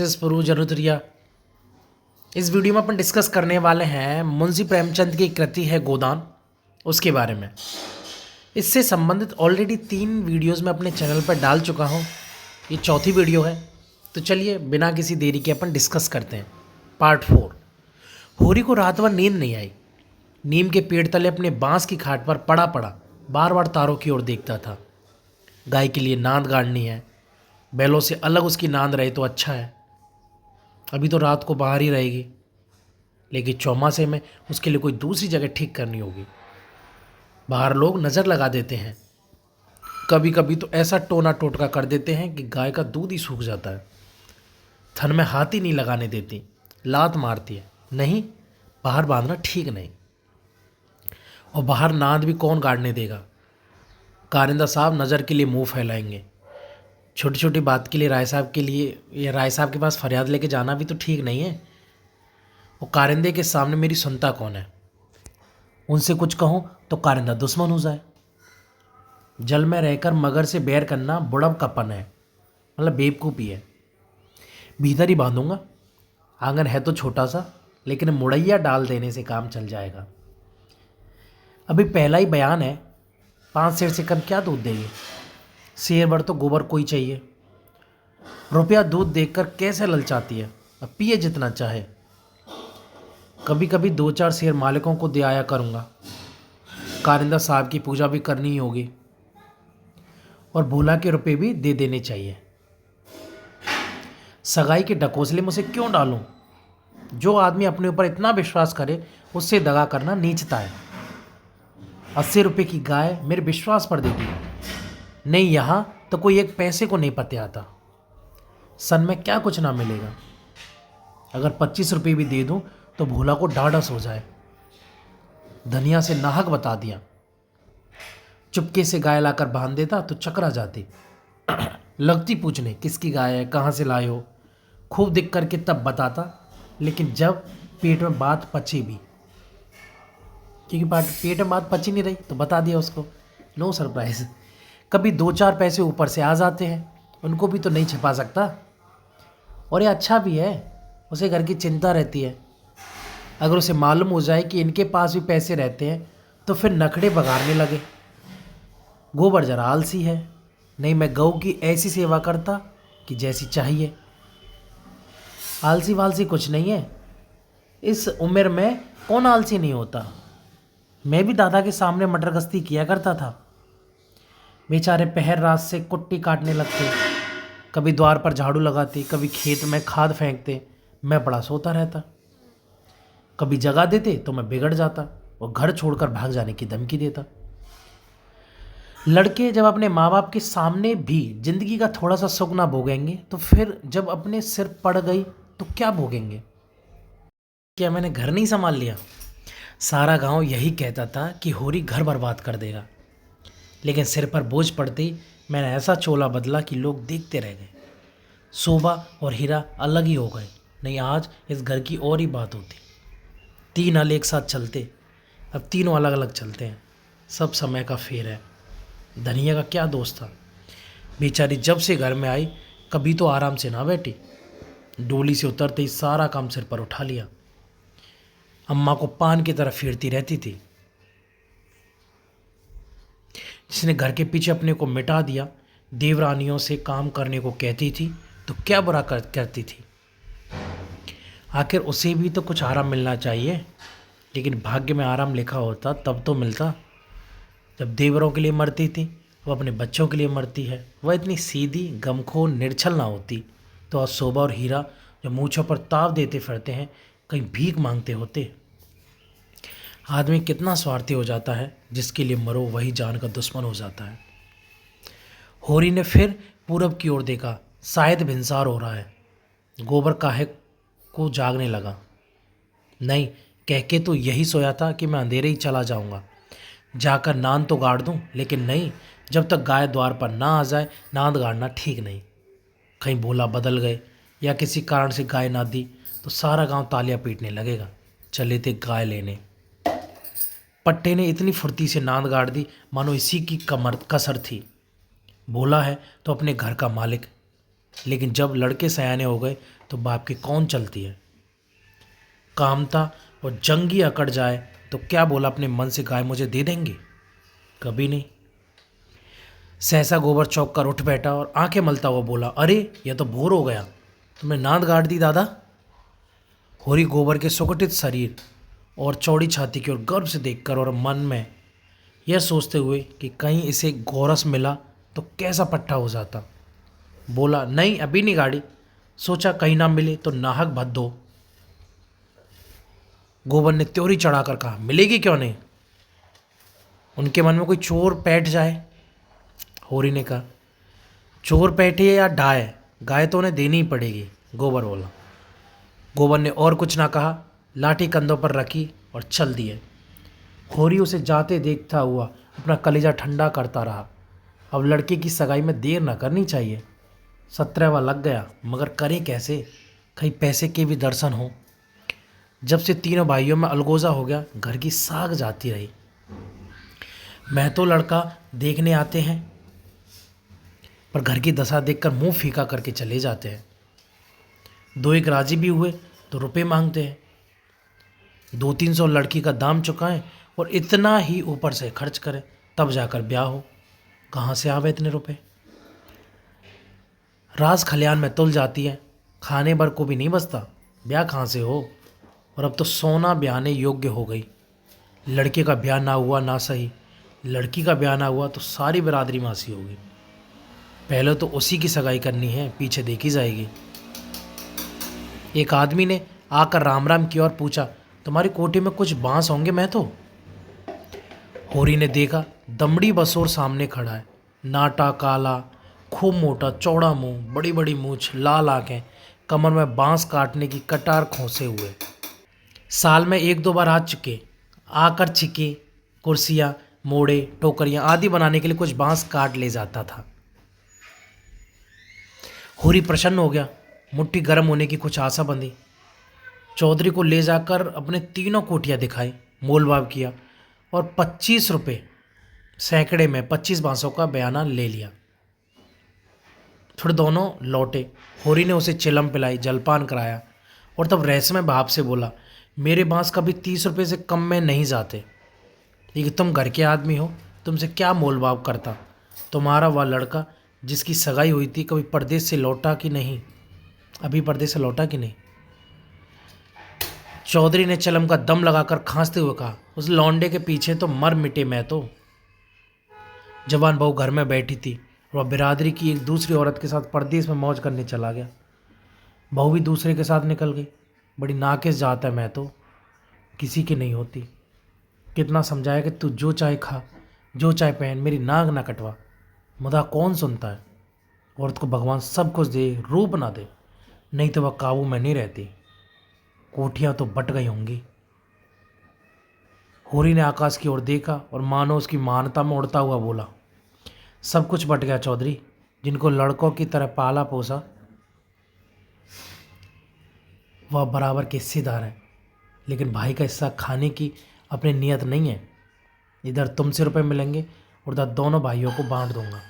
पुरु जरूरिया। इस वीडियो में अपन डिस्कस करने वाले हैं मुंशी प्रेमचंद की कृति है गोदान, उसके बारे में। इससे संबंधित ऑलरेडी 3 वीडियोस में अपने चैनल पर डाल चुका हूँ, ये चौथी वीडियो है। तो चलिए बिना किसी देरी के अपन डिस्कस करते हैं। पार्ट 4। होरी को रात भर नींद नहीं आई। नीम के पेड़ तले अपने बांस की खाट पर पड़ा पड़ा बार बार तारों की ओर देखता था। गाय के लिए नांद गाड़नी है, बैलों से अलग उसकी नांद रहे तो अच्छा है। अभी तो रात को बाहर ही रहेगी, लेकिन चौमासे में उसके लिए कोई दूसरी जगह ठीक करनी होगी। बाहर लोग नज़र लगा देते हैं, कभी कभी तो ऐसा टोना टोटका कर देते हैं कि गाय का दूध ही सूख जाता है। थन में हाथ ही नहीं लगाने देती, लात मारती है, नहीं बाहर बांधना ठीक नहीं। और बाहर नांद भी कौन गाड़ने देगा। कारिंदा साहब नज़र के लिए मुंह फैलाएंगे। छोटी छोटी बात के लिए राय साहब के पास फरियाद लेके जाना भी तो ठीक नहीं है। वो कारिंदे के सामने मेरी सुनता कौन है। उनसे कुछ कहूँ तो कारिंदा दुश्मन हो जाए। जल में रहकर मगर से बैर करना बुढ़ब कपन है, मतलब बेवकूफ़ी है। भीतर ही बांधूंगा। आंगन है तो छोटा सा, लेकिन मुड़ैया डाल देने से काम चल जाएगा। अभी पहला ही बयान है, 5 सेर से कम क्या दूध देगी। शेर भर तो गोबर कोई चाहिए। रुपया दूध देखकर कैसे ललचाती है, अब पिए जितना चाहे। कभी कभी 2-4 शेर मालिकों को दे आया करूँगा। कारिंदा साहब की पूजा भी करनी ही होगी, और भोला के रुपए भी दे देने चाहिए। सगाई के ढकोसले में उसे क्यों डालूं। जो आदमी अपने ऊपर इतना विश्वास करे उससे दगा करना नीचता है। 80 रुपये की गाय मेरे विश्वास पर देगी, नहीं यहाँ तो कोई एक पैसे को नहीं पते आता। सन में क्या कुछ ना मिलेगा। अगर 25 रुपये भी दे दूं तो भोला को ढाढ़स हो जाए। धनिया से नाहक बता दिया। चुपके से गाय लाकर बांध देता तो चकरा जाती। लगती पूछने किसकी गाय है, कहाँ से लाए हो। खूब दिख करके तब बताता, लेकिन जब पेट में बात पची भी, क्योंकि पेट में बात पची नहीं रही तो बता दिया उसको। No surprise. कभी 2-4 पैसे ऊपर से आ जाते हैं, उनको भी तो नहीं छिपा सकता। और ये अच्छा भी है, उसे घर की चिंता रहती है। अगर उसे मालूम हो जाए कि इनके पास भी पैसे रहते हैं तो फिर नखड़े बगाड़ने लगे। गोबर जरा आलसी है, नहीं मैं गऊ की ऐसी सेवा करता कि जैसी चाहिए। आलसी वालसी कुछ नहीं है, इस उम्र में कौन आलसी नहीं होता। मैं भी दादा के सामने मटर गश्ती किया करता था। बेचारे पहर रात से कुट्टी काटने लगते, कभी द्वार पर झाड़ू लगाते, कभी खेत में खाद फेंकते। मैं बड़ा सोता रहता। कभी जगा देते तो मैं बिगड़ जाता और घर छोड़कर भाग जाने की धमकी देता। लड़के जब अपने माँ बाप के सामने भी जिंदगी का थोड़ा सा सुख ना भोगेंगे तो फिर जब अपने सिर पड़ गई तो क्या भोगेंगे। क्या मैंने घर नहीं संभाल लिया। सारा गांव यही कहता था कि होरी घर बर्बाद कर देगा, लेकिन सिर पर बोझ पड़ते ही मैंने ऐसा चोला बदला कि लोग देखते रह गए। शोभा और हीरा अलग ही हो गए, नहीं आज इस घर की और ही बात होती। 3 हल एक साथ चलते, अब तीनों अलग अलग चलते हैं। सब समय का फेर है। धनिया का क्या दोस्त था। बेचारी जब से घर में आई कभी तो आराम से ना बैठी। डोली से उतरते ही सारा काम सिर पर उठा लिया। अम्मा को पान की तरह फेरती रहती थी। जिसने घर के पीछे अपने को मिटा दिया, देवरानियों से काम करने को कहती थी तो क्या बुरा करती थी। आखिर उसे भी तो कुछ आराम मिलना चाहिए, लेकिन भाग्य में आराम लिखा होता तब तो मिलता। जब देवरों के लिए मरती थी, वो अपने बच्चों के लिए मरती है। वह इतनी सीधी गमखोर निर्छल ना होती तो आज शोभा और हीरा जो मूँछों पर ताव देते फिरते हैं कहीं भीख मांगते होते। आदमी कितना स्वार्थी हो जाता है, जिसके लिए मरो वही जान का दुश्मन हो जाता है। होरी ने फिर पूरब की ओर देखा, शायद भिनसार हो रहा है। गोबर काहे को जागने लगा। नहीं कह के तो यही सोया था कि मैं अंधेरे ही चला जाऊंगा, जाकर नांद तो गाड़ दूं, लेकिन नहीं, जब तक गाय द्वार पर ना आ जाए नांद गाड़ना ठीक नहीं। कहीं भोला बदल गए या किसी कारण से गाय ना दी तो सारा गांव तालियां पीटने लगेगा। चले थे गाय लेने। पट्टे ने इतनी फुर्ती से नांद गाड़ दी मानो इसी की कमर कसर थी। भोला है तो अपने घर का मालिक, लेकिन जब लड़के सयाने हो गए तो बाप की कौन चलती है। कामता और जंगी अकड़ जाए तो क्या बोला अपने मन से गाय मुझे दे देंगे, कभी नहीं। सहसा गोबर चौक कर उठ बैठा और आंखें मलता हुआ बोला, अरे यह तो भोर हो गया, तुमने नांद गाड़ दी दादा। होरी गोबर के सुगठित शरीर और चौड़ी छाती की ओर गर्व से देखकर और मन में यह सोचते हुए कि कहीं इसे गोरस मिला तो कैसा पट्टा हो जाता, बोला, नहीं अभी नहीं गाड़ी, सोचा कहीं ना मिले तो नाहक भद दो। गोबर ने त्योरी चढ़ाकर कहा, मिलेगी क्यों नहीं, उनके मन में कोई चोर बैठ जाए। होरी ने कहा, चोर बैठे या ढाए, गाय तो उन्हें देनी ही पड़ेगी, गोबर बोला। गोबर ने और कुछ ना कहा, लाठी कंधों पर रखी और चल दिए। होरी उसे जाते देखता हुआ अपना कलेजा ठंडा करता रहा। अब लड़के की सगाई में देर ना करनी चाहिए। 17वां लग गया, मगर करे कैसे, कहीं पैसे के भी दर्शन हो। जब से तीनों भाइयों में अलगोजा हो गया, घर की साग जाती रही। मैं तो लड़का देखने आते हैं पर घर की दशा देखकर मुंह फीका करके चले जाते हैं। दो एक राजी भी हुए तो रुपए मांगते हैं। 200-300 लड़की का दाम चुकाएं और इतना ही ऊपर से खर्च करें, तब जाकर ब्याह हो। कहाँ से आवे इतने रुपए। राज खलियान में तुल जाती है, खाने भर को भी नहीं बचता, ब्याह कहाँ से हो। और अब तो सोना ब्याहने योग्य हो गई। लड़के का ब्याह ना हुआ ना सही, लड़की का ब्याह ना हुआ तो सारी बिरादरी मासी होगी। पहले तो उसी की सगाई करनी है, पीछे देखी जाएगी। एक आदमी ने आकर राम राम किया और पूछा, तुम्हारी कोठी में कुछ बांस होंगे मैं तो। होरी ने देखा, दमड़ी बसोर सामने खड़ा है, नाटा काला, खूब मोटा चौड़ा मुंह, बड़ी बड़ी मूछ, लाल आंखें, कमर में बांस काटने की कटार खोसे हुए। साल में 1-2 बार आ चुके आकर छिके, कुर्सियाँ, मोड़े, टोकरियाँ आदि बनाने के लिए कुछ बांस काट ले जाता था। होरी प्रसन्न हो गया, मुट्ठी गर्म होने की कुछ आशा बंधी। चौधरी को ले जाकर अपने तीनों कोठियाँ दिखाई, मोल भाव किया और 25 रुपये सैकड़े में 25 बांसों का बयाना ले लिया। फिर दोनों लौटे। होरी ने उसे चिलम पिलाई, जलपान कराया और तब रहस्यमय भाव से बोला, मेरे बांस कभी 30 रुपये से कम में नहीं जाते, लेकिन तुम घर के आदमी हो, तुमसे क्या मोल भाव करता। तुम्हारा वह लड़का जिसकी सगाई हुई थी कभी परदेश से लौटा कि नहीं, अभी परदेश से लौटा कि नहीं। चौधरी ने चलम का दम लगाकर खांसते हुए कहा, उस लौंडे के पीछे तो मर मिटे मैं तो। जवान बहू घर में बैठी थी और वह बिरादरी की एक दूसरी औरत के साथ परदेश में मौज करने चला गया। बहू भी दूसरे के साथ निकल गई। बड़ी नाकिस जात है मैं तो, किसी की नहीं होती। कितना समझाया कि तू जो चाहे खा, जो चाहे पहन, मेरी नाक ना कटवा, मुदा कौन सुनता है। औरत को भगवान सब कुछ दे, रूप ना दे, नहीं तो वह काबू में नहीं रहती। कोठियाँ तो बट गई होंगी। होरी ने आकाश की ओर देखा और मानो उसकी मानता में उड़ता हुआ बोला, सब कुछ बट गया चौधरी, जिनको लड़कों की तरह पाला पोसा वह बराबर के हिस्सेदार है, लेकिन भाई का हिस्सा खाने की अपनी नियत नहीं है। इधर तुमसे रुपए मिलेंगे और उधर दोनों भाइयों को बांट दूंगा।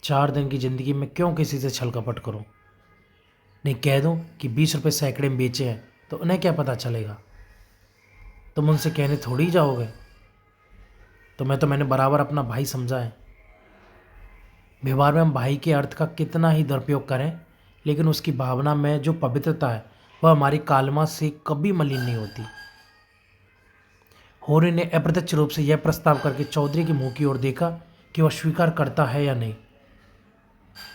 4 दिन की ज़िंदगी में क्यों किसी से छल कपट करूं। नहीं कह दूं कि 20 रुपये सैकड़े में बेचे हैं तो उन्हें क्या पता चलेगा। तुम उनसे कहने थोड़ी जाओगे। तो मैंने बराबर अपना भाई समझा है। व्यवहार में हम भाई के अर्थ का कितना ही दुरुपयोग करें, लेकिन उसकी भावना में जो पवित्रता है वह हमारी कालमा से कभी मलिन नहीं होती। होरी ने अप्रत्यक्ष रूप से यह प्रस्ताव करके चौधरी के मुंह की ओर देखा कि वह स्वीकार करता है या नहीं।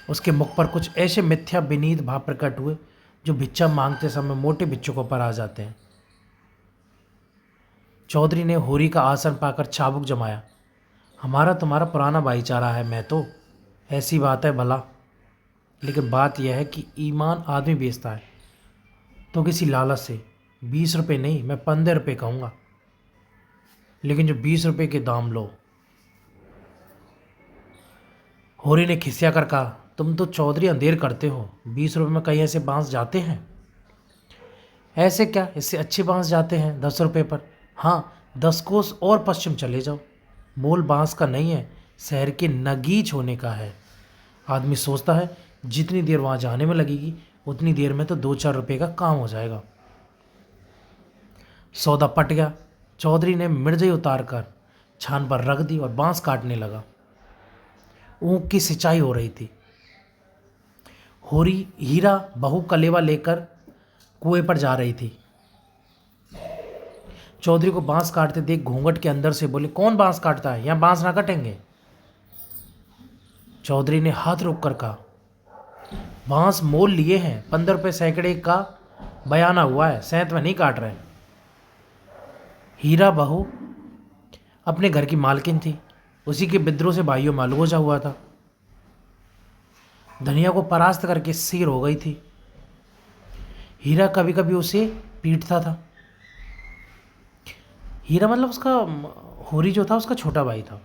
उसके मुख पर कुछ ऐसे मिथ्या विनीत भाव प्रकट हुए जो भिक्षा मांगते समय मोटे भिक्षुकों पर आ जाते हैं। चौधरी ने होरी का आसन पाकर चाबुक जमाया, हमारा तुम्हारा पुराना भाईचारा है मैं तो, ऐसी बात है भला, लेकिन बात यह है कि ईमान आदमी बेचता है तो किसी लालच से। 20 रुपये नहीं, मैं 15 रुपये कहूँगा, लेकिन जो 20 रुपये के दाम लो। होरी ने खिसिया कर कहा, तुम तो चौधरी अंधेर करते हो, 20 रुपये में कहीं ऐसे बांस जाते हैं। ऐसे क्या, इससे अच्छे बांस जाते हैं 10 रुपये पर। हाँ, 10 कोस और पश्चिम चले जाओ। मोल बांस का नहीं है, शहर के नगीच होने का है। आदमी सोचता है जितनी देर वहाँ जाने में लगेगी उतनी देर में तो 2-4 रुपये का काम हो जाएगा। सौदा पट गया। चौधरी ने मिर्जई उतार कर छान पर रख दी और बांस काटने लगा। ऊँख की सिंचाई हो रही थी। होरी हीरा बहू कलेवा लेकर कुएं पर जा रही थी। चौधरी को बांस काटते देख घूंघट के अंदर से बोले, कौन बांस काटता है, यहाँ बांस ना कटेंगे। चौधरी ने हाथ रोक कर कहा, बांस मोल लिए हैं, 15 रुपये सैकड़े का बयाना हुआ है, सैंत में नहीं काट रहे। हीरा बहू अपने घर की मालकिन थी। उसी के विद्रोह से भाइयों में अलगोजा हुआ था। धनिया को परास्त करके सिर हो गई थी। हीरा कभी कभी उसे पीटता था। हीरा मतलब उसका होरी जो था उसका छोटा भाई था।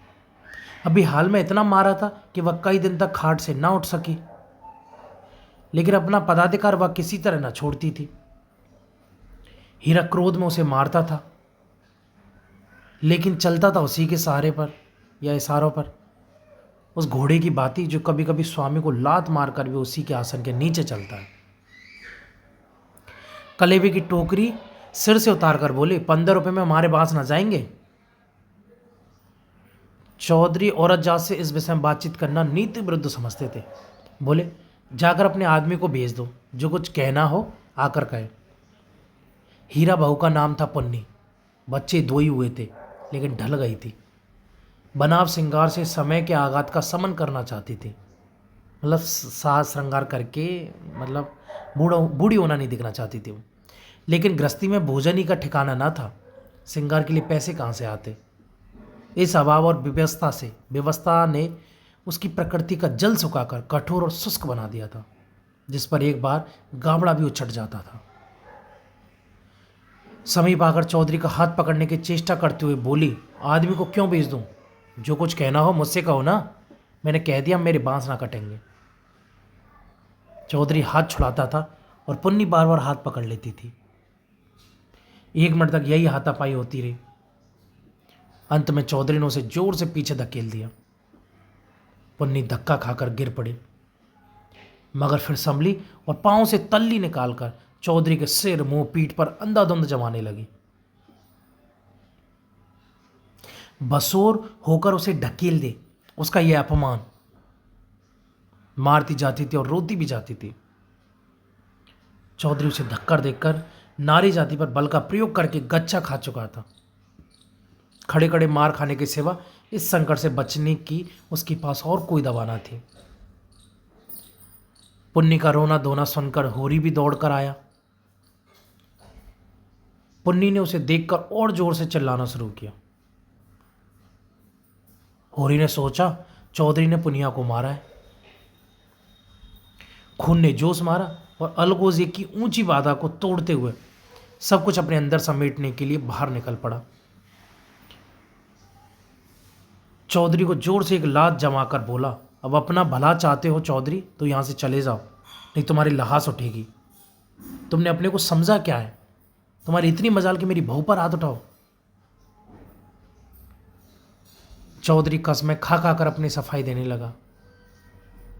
अभी हाल में इतना मारा था कि वह कई दिन तक खाट से ना उठ सकी, लेकिन अपना पदाधिकार वह किसी तरह ना छोड़ती थी। हीरा क्रोध में उसे मारता था, लेकिन चलता था उसी के सहारे पर या इशारों पर। उस घोड़े की बाती जो कभी कभी स्वामी को लात मारकर भी उसी के आसन के नीचे चलता है। कलेबे की टोकरी सिर से उतार कर बोले, 15 रुपये में हमारे बांस ना जाएंगे। चौधरी औरत जात से इस विषय में बातचीत करना नीति विरुद्ध समझते थे। बोले, जाकर अपने आदमी को भेज दो, जो कुछ कहना हो आकर कहे। हीरा बहू का नाम था पुन्नी। बच्चे 2 ही हुए थे, लेकिन ढल गई थी। बनाव श्रृंगार से समय के आघात का समन करना चाहती थी। मतलब साज श्रृंगार करके, मतलब बूढ़ी होना नहीं दिखना चाहती थी वो। लेकिन गृहस्थी में भोजन ही का ठिकाना ना था। श्रृंगार के लिए पैसे कहाँ से आते। इस अभाव और व्यवस्था ने उसकी प्रकृति का जल सुखाकर कठोर और शुष्क बना दिया था, जिस पर एक बार गाबड़ा भी उछट जाता था। समीप आकर चौधरी का हाथ पकड़ने की चेष्टा करते हुए बोली, आदमी को क्यों भेज दूं? जो कुछ कहना हो मुझसे कहो ना, मैंने कह दिया मेरे बांस ना कटेंगे। चौधरी हाथ छुड़ाता था और पुन्नी बार बार हाथ पकड़ लेती थी। 1 मिनट तक यही हाथापाई होती रही। अंत में चौधरी ने उसे जोर से पीछे धकेल दिया। पुन्नी धक्का खाकर गिर पड़ी, मगर फिर संभली और पांव से तल्ली निकालकर चौधरी के सिर, मुंह, पीठ पर अंधाधुंध जमाने लगी। बसोर होकर उसे ढकेल दे, उसका यह अपमान। मारती जाती थी और रोती भी जाती थी। चौधरी उसे धक्का देकर नारी जाति पर बल का प्रयोग करके गच्चा खा चुका था। खड़े खड़े मार खाने के सिवा इस संकट से बचने की उसके पास और कोई दवा न थी। पुन्नी का रोना धोना सुनकर होरी भी दौड़कर आया। पुन्नी ने उसे देखकर और जोर से चिल्लाना शुरू किया। होरी ने सोचा चौधरी ने पुनिया को मारा है। खून ने जोश मारा और अलगोजे की ऊंची बाधा को तोड़ते हुए सब कुछ अपने अंदर समेटने के लिए बाहर निकल पड़ा। चौधरी को जोर से एक लात जमाकर बोला, अब अपना भला चाहते हो चौधरी तो यहां से चले जाओ, नहीं तुम्हारी लहास उठेगी। तुमने अपने को समझा क्या है? तुम्हारी इतनी मजाल कि मेरी बहू पर हाथ उठाओ। चौधरी कसमें खा खा कर अपनी सफाई देने लगा।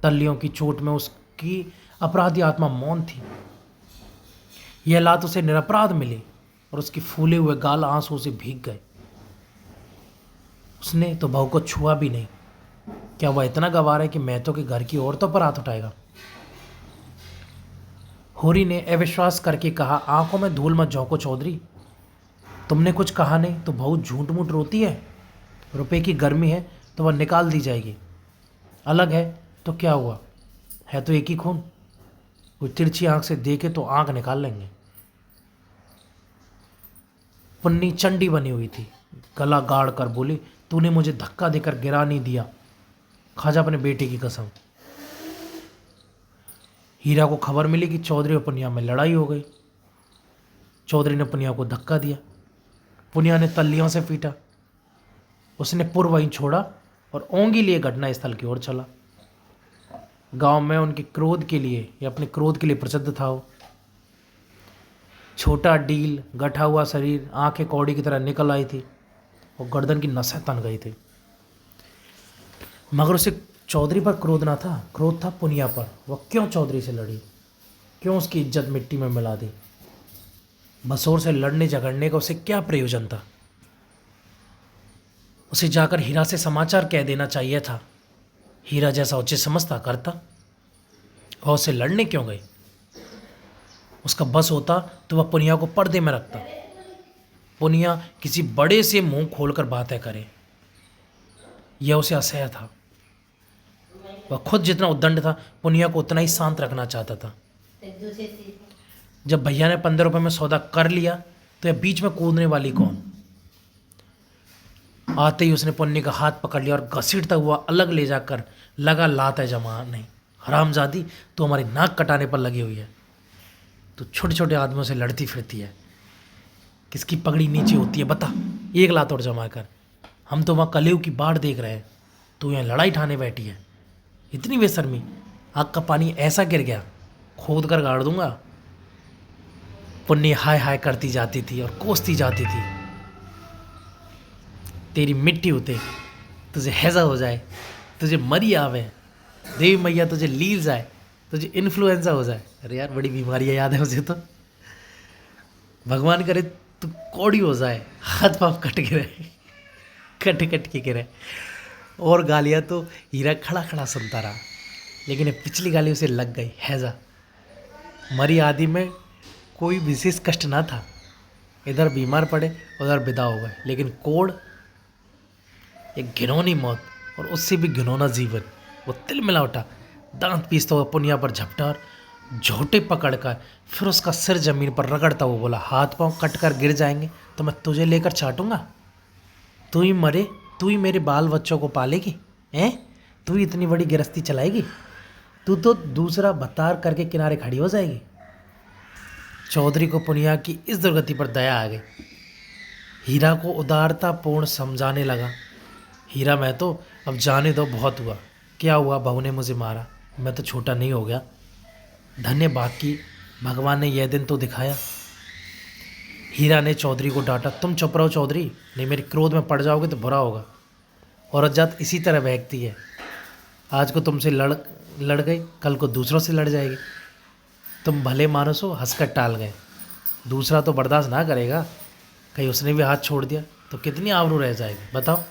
तल्लियों की चोट में उसकी अपराधी आत्मा मौन थी। यह लात उसे निरपराध मिली और उसके फूले हुए गाल आंसू से भीग गए। उसने तो बहू को छुआ भी नहीं। क्या वह इतना गवार है कि महतो के घर की औरतों पर हाथ उठाएगा? होरी ने अविश्वास करके कहा, आंखों में धूल मत झोंको चौधरी, तुमने कुछ कहा नहीं तो बहू झूठ मूठ रोती है। रुपए की गर्मी है तो वह निकाल दी जाएगी। अलग है तो क्या हुआ, है तो एक ही खून। कोई तिरछी आंख से देखे तो आंख निकाल लेंगे। पुन्नी चंडी बनी हुई थी। गला गाड़ कर बोली, तूने मुझे धक्का देकर गिरा नहीं दिया, खा जा अपने बेटे की कसम। हीरा को खबर मिली कि चौधरी और पुनिया में लड़ाई हो गई। चौधरी ने पुनिया को धक्का दिया। पुनिया ने तल्लियों से पीटा। उसने पुर वहीं छोड़ा और ओंगी लिए घटना स्थल की ओर चला। गांव में उनके क्रोध के लिए या अपने क्रोध के लिए प्रसिद्ध था वो। छोटा डील, गठा हुआ शरीर, आंखें कौड़ी की तरह निकल आई थी और गर्दन की नसें तन गई थी। मगर उसे चौधरी पर क्रोध ना था, क्रोध था पुनिया पर। वह क्यों चौधरी से लड़ी? क्यों उसकी इज्जत मिट्टी में मिला दी? बसोर से लड़ने झगड़ने का उसे क्या प्रयोजन था? उसे जाकर हीरा से समाचार कह देना चाहिए था। हीरा जैसा उचित समझता करता। और उससे लड़ने क्यों गई? उसका बस होता तो वह पुनिया को पर्दे में रखता। पुनिया किसी बड़े से मुंह खोलकर बातें करे, यह उसे असह्य था। वह खुद जितना उद्दंड था, पुनिया को उतना ही शांत रखना चाहता था। जब भैया ने 15 रुपये में सौदा कर लिया तो यह बीच में कूदने वाली कौन? आते ही उसने पुन्नी का हाथ पकड़ लिया और घसीटता हुआ अलग ले जाकर लगा लात है जमा नहीं। हरामजादी, तो हमारी नाक कटाने पर लगी हुई है। तो छोटे छोटे आदमियों से लड़ती फिरती है। किसकी पगड़ी नीचे होती है बता, एक लात और जमा कर। हम तो वहाँ कलेव की बाढ़ देख रहे हैं, तू यहाँ लड़ाई ठाने बैठी है। इतनी बेशर्मी, आग का पानी ऐसा गिर गया, खोद कर गाड़ दूंगा। पुन्नी हाय हाय करती जाती थी और कोसती जाती थी। तेरी मिट्टी उते, तुझे हैजा हो जाए, तुझे मरी आवे, देवी मैया तुझे लील जाए, तुझे इन्फ्लुएंजा हो जाए। अरे यार बड़ी बीमारियाँ याद है मुझे तो। भगवान करे तू कौड़ी हो जाए, हाथ पाँव कट गिरे, कट कट के गिरे। और गालियाँ तो हीरा खड़ा खड़ा सुनता रहा, लेकिन ये पिछली गाली उसे लग गई। हैजा मरी आदि में कोई विशेष कष्ट ना था। इधर बीमार पड़े, उधर विदा हो गए। लेकिन कोड़ एक घिनौनी मौत, और उससे भी घिनौना जीवन। वो तिल मिला उठा, दांत पीसता हुआ पुनिया पर झपटा और झोटे पकड़कर फिर उसका सिर जमीन पर रगड़ता हुआ बोला, हाथ पांव कट कर गिर जाएंगे तो मैं तुझे लेकर चाटूंगा? तू ही मरे, तू ही मेरे बाल बच्चों को पालेगी? हैं? तू ही इतनी बड़ी गिरस्ती चलाएगी? तू तो दूसरा भतार करके किनारे खड़ी हो जाएगी। चौधरी को पुनिया की इस दुर्गति पर दया आ गई। हीरा को उदारतापूर्ण समझाने लगा, हीरा मैं तो अब जाने दो, बहुत हुआ। क्या हुआ, बहू ने मुझे मारा, मैं तो छोटा नहीं हो गया। धन्य बाकी भगवान ने यह दिन तो दिखाया। हीरा ने चौधरी को डांटा, तुम चुप रहो चौधरी, नहीं मेरे क्रोध में पड़ जाओगे तो बुरा होगा। औरत जात इसी तरह बहकती है। आज को तुमसे लड़ गई, कल को दूसरों से लड़ जाएगी। तुम भले मानुस हो, हंसकर टाल गए। दूसरा तो बर्दाश्त ना करेगा, कहीं उसने भी हाथ छोड़ दिया तो कितनी आबरू रह जाएगी बताओ।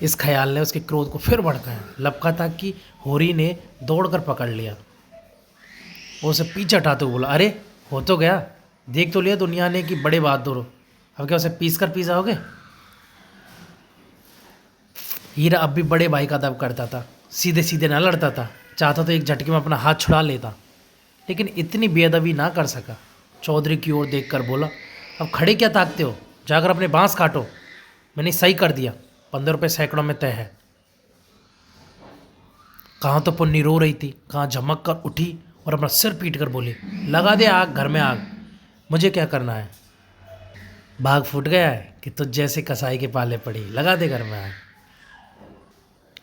इस ख्याल ने उसके क्रोध को फिर भड़काया। लपका था कि होरी ने दौड़कर पकड़ लिया। वो उसे पीछे हटाते हुए बोला, अरे हो तो गया, देख तो लिया दुनिया ने कि बड़े बहादुर हो, अब क्या उसे पीस कर पी जाओगे? हीरा अब भी बड़े भाई का अदब करता था, सीधे सीधे ना लड़ता था। चाहता तो एक झटके में अपना हाथ छुड़ा लेता, लेकिन इतनी बेअदबी ना कर सका। चौधरी की ओर देखकर बोला, अब खड़े क्या ताकते हो, जाकर अपने बांस काटो। मैंने सही कर दिया, 15 रुपये सैकड़ों में तय है। कहाँ तो पुन्नी रो रही थी, कहाँ झमक कर उठी और अपना सिर पीट कर बोली, लगा दे आग, घर में आग, मुझे क्या करना है? भाग फूट गया है कि तुझ जैसे कसाई के पाले पड़ी, लगा दे घर में आग।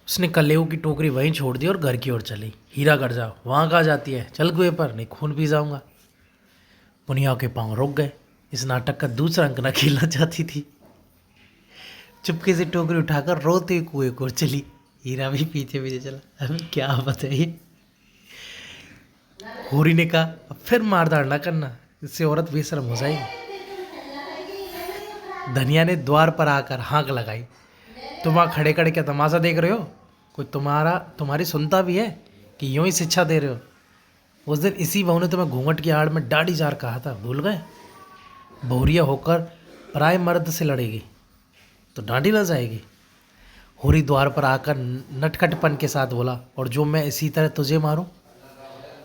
उसने कलेऊ की टोकरी वहीं छोड़ दी और घर की ओर चली। हीरा घर जाओ, वहाँ कहाँ जाती है, चल कुएं पर, नहीं खून पी जाऊंगा। पुनिया के पाँव रुक गए। इस नाटक का दूसरा अंक न खेलना चाहती थी। चुपके से टोकरी उठाकर रोते हुए कुएं को चली। हीरा भी पीछे पीछे चला। अभी क्या बताइए। होरी ने कहा, अब फिर मारदार ना करना, इससे औरत बेशर्म हो जाएगी। धनिया ने द्वार पर आकर हाँक लगाई, तुम वहाँ खड़े खड़े क्या तमाशा देख रहे हो? कोई तुम्हारी सुनता भी है कि यूं ही शिक्षा दे रहे हो? उस दिन इसी बहू ने तुम्हें घूंघट की आड़ में डाढ़ी जार कहा था, भूल गए? बहुरिया होकर पराए मर्द से लड़ेगी तो डांटी ना जाएगी। होरी द्वार पर आकर नटखटपन के साथ बोला, और जो मैं इसी तरह तुझे मारूं?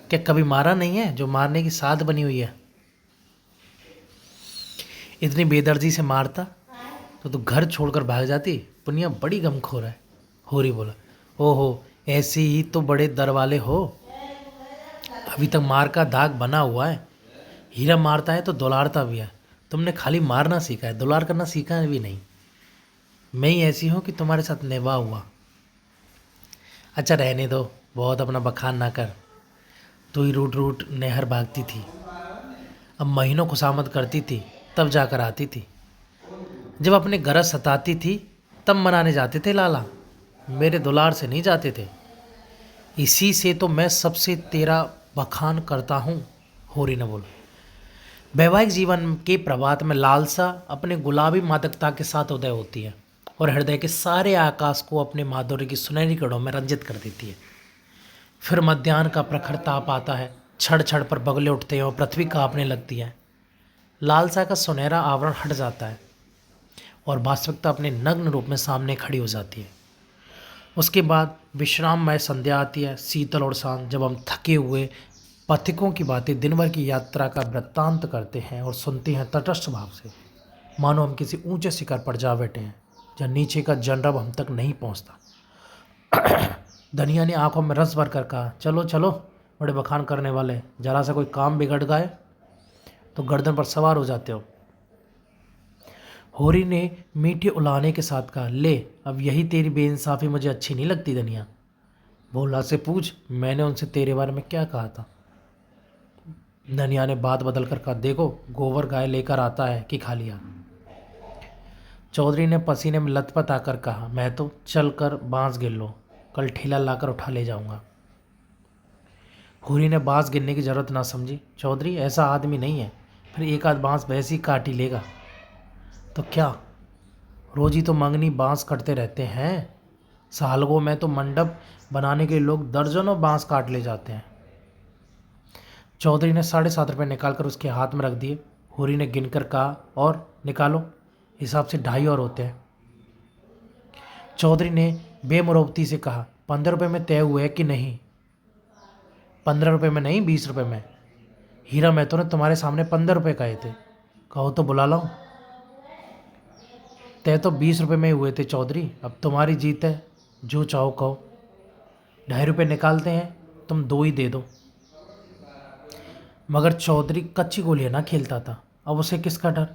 क्या कभी मारा नहीं है जो मारने की साध बनी हुई है? इतनी बेदर्दी से मारता तो तू घर छोड़कर भाग जाती। पुनिया बड़ी गमखोर है। होरी बोला, ओहो ऐसे ही तो बड़े दर वाले हो, अभी तक मार का दाग बना हुआ है। हीरा मारता है तो दुलारता भी है, तुमने खाली मारना सीखा है, दुलार करना सीखा भी नहीं। मैं ही ऐसी हूँ कि तुम्हारे साथ निभा हुआ। अच्छा रहने दो, बहुत अपना बखान ना कर। तू ही रूट रूट नहर भागती थी, अब महीनों खुशामद करती थी, तब जाकर आती थी। जब अपने गरज सताती थी तब मनाने जाते थे लाला, मेरे दुलार से नहीं जाते थे। इसी से तो मैं सबसे तेरा बखान करता हूँ, होरी ने बोला। वैवाहिक जीवन के प्रभात में लालसा अपने गुलाबी मादकता के साथ उदय होती है और हृदय के सारे आकाश को अपने माधुर्य की सुनहरी कड़ों में रंजित कर देती है। फिर मध्याह्न का प्रखर ताप आता है, छड़ छड़ पर बगले उठते हैं और पृथ्वी कांपने लगती है। लालसा का सुनहरा आवरण हट जाता है और वास्तविकता अपने नग्न रूप में सामने खड़ी हो जाती है। उसके बाद विश्राममय संध्या आती है, शीतल और शांत, जब हम थके हुए पथिकों की बातें दिन भर की यात्रा का वृत्तांत करते हैं और सुनते हैं तटस्थ भाव से, मानो हम किसी ऊंचे शिखर पर जा बैठे हैं जहाँ नीचे का जनरब हम तक नहीं पहुंचता। धनिया ने आंखों में रस भर कर कहा, चलो चलो बड़े बखान करने वाले, जरा सा कोई काम बिगड़ गए तो गर्दन पर सवार हो जाते हो। होरी ने मीठे उलाहने के साथ कहा, ले अब यही तेरी बेइंसाफ़ी मुझे अच्छी नहीं लगती धनिया। भोला से पूछ, मैंने उनसे तेरे बारे में क्या कहा था। धनिया ने बात बदल कर कहा, देखो गोबर गाय लेकर आता है कि खा लिया। चौधरी ने पसीने में लथपथ आकर कहा, मैं तो चल कर बाँस गिन लो, कल ठेला लाकर उठा ले जाऊंगा। होरी ने बाँस गिनने की जरूरत ना समझी। चौधरी ऐसा आदमी नहीं है, फिर एक आध बाँस वैसे ही काट ही लेगा। तो क्या रोज ही तो मंगनी बाँस कटते रहते हैं, सालगों में तो मंडप बनाने के लोग दर्जनों बाँस काट ले जाते हैं। चौधरी ने 7.5 रुपये निकाल कर उसके हाथ में रख दिए। होरी ने गिनकर कहा, और निकालो, हिसाब से 2.5 और होते हैं। चौधरी ने बेमुरौवती से कहा, 15 रुपये में तय हुए कि नहीं? 15 रुपये में नहीं, 20 रुपये में। हीरा महतो ने तुम्हारे सामने 15 रुपये कहे थे, कहो तो बुला लाऊं। तय तो 20 रुपये में ही हुए थे चौधरी, अब तुम्हारी जीत है, जो चाहो कहो। 2.5 रुपये निकालते हैं, तुम 2 ही दे दो। मगर चौधरी कच्ची गोलियां ना खेलता था, अब उसे किसका डर।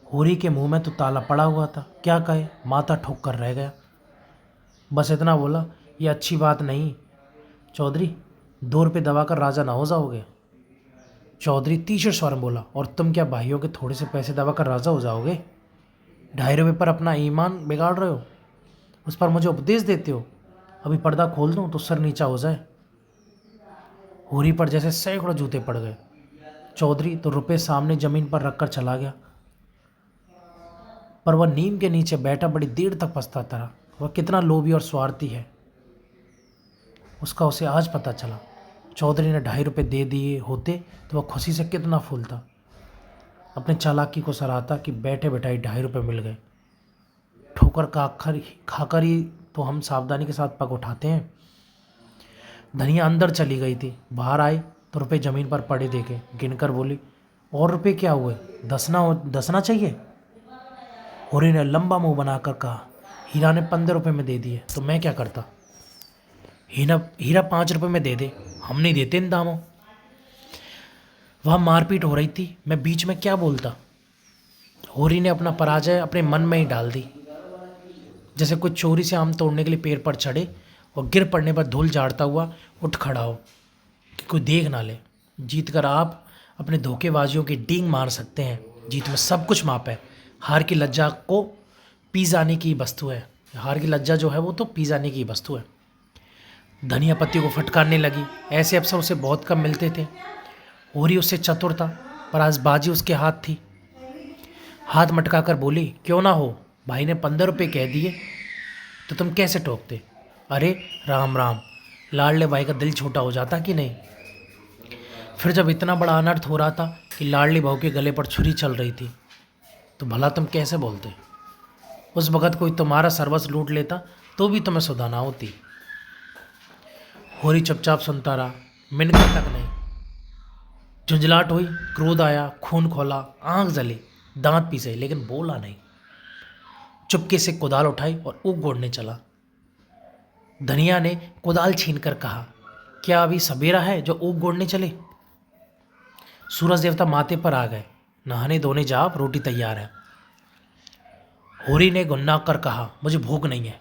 होरी के मुंह में तो ताला पड़ा हुआ था, क्या कहे, माथा ठोक कर रह गया। बस इतना बोला, ये अच्छी बात नहीं चौधरी, 2 रुपये दबाकर राजा ना हो जाओगे। चौधरी तीसरे स्वर में बोला, और तुम क्या भाइयों के थोड़े से पैसे दबाकर राजा हो जाओगे? 2.5 रुपये पर अपना ईमान बिगाड़ रहे हो, उस पर मुझे उपदेश देते हो। अभी पर्दा खोल दूं तो सर नीचा हो जाए। होरी पर जैसे सैकड़ों जूते पड़ गए। चौधरी तो रुपये सामने जमीन पर रखकर चला गया, पर वह नीम के नीचे बैठा बड़ी देर तक पछताता रहा। वह कितना लोभी और स्वार्थी है, उसका उसे आज पता चला। चौधरी ने 2.5 रुपये दे दिए होते तो वह खुशी से कितना फूलता। अपने चालाकी को सराहता कि बैठे बैठाई 2.5 रुपये मिल गए। ठोकर का खाकर ही तो हम सावधानी के साथ पग उठाते हैं। धनिया अंदर चली गई थी, बाहर आई तो रुपये ज़मीन पर पड़े देखे, गिनकर बोली, और रुपये क्या हुए, 10 ना चाहिए? होरी ने लंबा मुंह बनाकर कहा, हीरा ने 15 रुपये में दे दिए तो मैं क्या करता। हीरा 5 रुपये में दे दे, हम नहीं देते इन दामों। वहाँ मारपीट हो रही थी, मैं बीच में क्या बोलता। होरी ने अपना पराजय अपने मन में ही डाल दी, जैसे कोई चोरी से आम तोड़ने के लिए पेड़ पर चढ़े और गिर पड़ने पर धूल झाड़ता हुआ उठ खड़ा हो कि कोई देख ना ले। जीत कर आप अपने धोखेबाजियों की डींग मार सकते हैं, जीत में सब कुछ माप है। हार की लज्जा को पी जाने की वस्तु है, हार की लज्जा जो है वो तो पी जाने की वस्तु है। धनिया पत्ती को फटकारने लगी, ऐसे अवसर उसे बहुत कम मिलते थे। होरी उससे चतुर था, पर आज बाजी उसके हाथ थी। हाथ मटकाकर बोली, क्यों ना हो, भाई ने 15 रुपये कह दिए तो तुम कैसे टोकते। अरे राम राम, लाडले भाई का दिल छोटा हो जाता कि नहीं। फिर जब इतना बड़ा अनर्थ हो रहा था कि लाडली बहू के गले पर छुरी चल रही थी, तो भला तुम कैसे बोलते। उस वक़्त कोई तुम्हारा सर्वस्व लूट लेता तो भी तुम्हें सुधा ना होती। होरी चुपचाप सुनता रहा, मिनट तक नहीं। झुंझलाहट हुई, क्रोध आया, खून खोला, आंख जली, दांत पीसे, लेकिन बोला नहीं। चुपके से कुदाल उठाई और ऊख गोड़ने चला। धनिया ने कुदाल छीनकर कहा, क्या अभी सवेरा है जो ऊख गोड़ने चले। सूरज देवता माथे पर आ गए, नहाने धोने जाओ, रोटी तैयार है। होरी ने गुन्ना कर कहा, मुझे भूख नहीं है।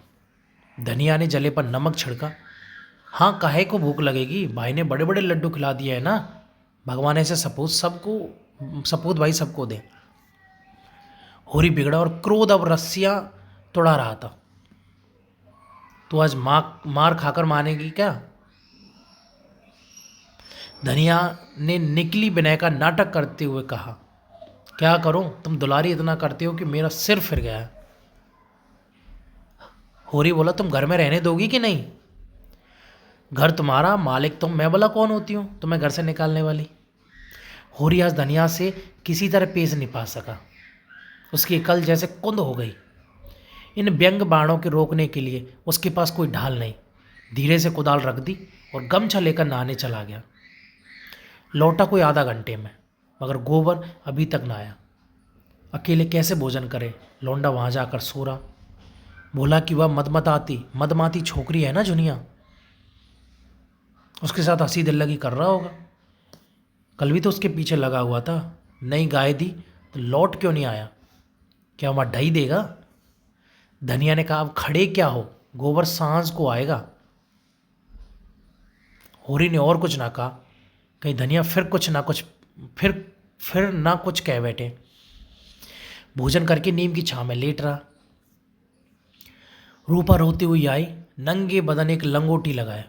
धनिया ने जले पर नमक छिड़का, हाँ काहे को भूख लगेगी, भाई ने बड़े बड़े लड्डू खिला दिए है ना, भगवान ऐसे सपूत भाई सबको दे। होरी बिगड़ा और क्रोध अब रस्सियां तोड़ा रहा था। तो आज मार खाकर मानेगी क्या। धनिया ने निकली विनय का नाटक करते हुए कहा, क्या करूं, तुम दुलारी इतना करते हो कि मेरा सिर फिर गया है। होरी बोला, तुम घर में रहने दोगी कि नहीं? घर तुम्हारा, मालिक तुम, मैं बोला कौन होती हूँ तुम्हें घर से निकालने वाली। होरी आज धनिया से किसी तरह पेश नहीं पा सका। उसकी कल जैसे कुंद हो गई। इन व्यंग बाणों के रोकने के लिए उसके पास कोई ढाल नहीं। धीरे से कुदाल रख दी और गमछा लेकर नहाने चला गया। लौटा कोई आधा घंटे में, मगर गोबर अभी तक ना आया। अकेले कैसे भोजन करे? लौंडा वहां जाकर सो रहा। बोला कि वह मदमाती छोकरी है ना जुनिया, उसके साथ हंसी दिल लगी कर रहा होगा। कल भी तो उसके पीछे लगा हुआ था। नई गाय दी तो लौट क्यों नहीं आया? क्या वहाँ ढई देगा? धनिया ने कहा, अब खड़े क्या हो, गोबर सांझ को आएगा। होरी ने और कुछ ना कहा। कहीं धनिया फिर ना कुछ कह बैठे। भोजन करके नीम की छांव में लेट रहा। रूपा रोती हुई आई, नंगे बदन एक लंगोटी लगाए,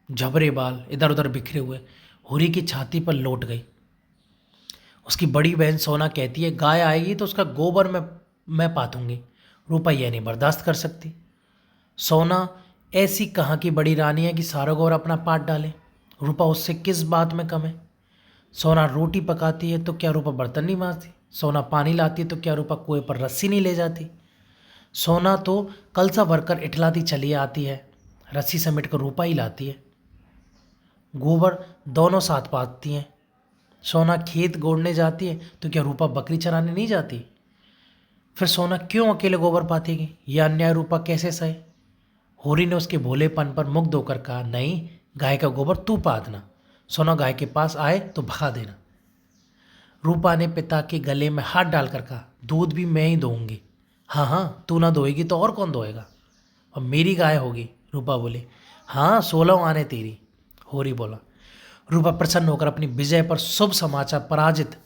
झबरे बाल इधर उधर बिखरे हुए होरी की छाती पर लौट गई। उसकी बड़ी बहन सोना कहती है, गाय आएगी तो उसका गोबर मैं पाथूंगी। रूपा यह नहीं बर्दाश्त कर सकती। सोना ऐसी कहाँ की बड़ी रानी है कि सारा गोबर अपना पाट डाले। रूपा उससे किस बात में कम है? सोना रोटी पकाती है तो क्या रूपा बर्तन नहीं मांजती? सोना पानी लाती है तो क्या रूपा कुएं पर रस्सी नहीं ले जाती? सोना तो कलसा भरकर इठलाती चली आती है, रस्सी समेट कर रूपा ही लाती है। गोबर दोनों साथ पाती हैं। सोना खेत गोड़ने जाती है तो क्या रूपा बकरी चराने नहीं जाती? फिर सोना क्यों अकेले गोबर पातेगी? यह अन्याय रूपा कैसे सहे? होरी ने उसके भोलेपन पर मुग्ध होकर कहा, नहीं, गाय का गोबर तू पादना। सोना गाय के पास आए तो भगा देना। रूपा ने पिता के गले में हाथ डालकर कहा, दूध भी मैं ही दूंगी। हाँ हाँ, तू ना दोएगी तो और कौन दोएगा? और मेरी गाय होगी। रूपा बोली, हाँ, 16 आने तेरी। होरी बोला। रूपा प्रसन्न होकर अपनी विजय पर शुभ समाचार पराजित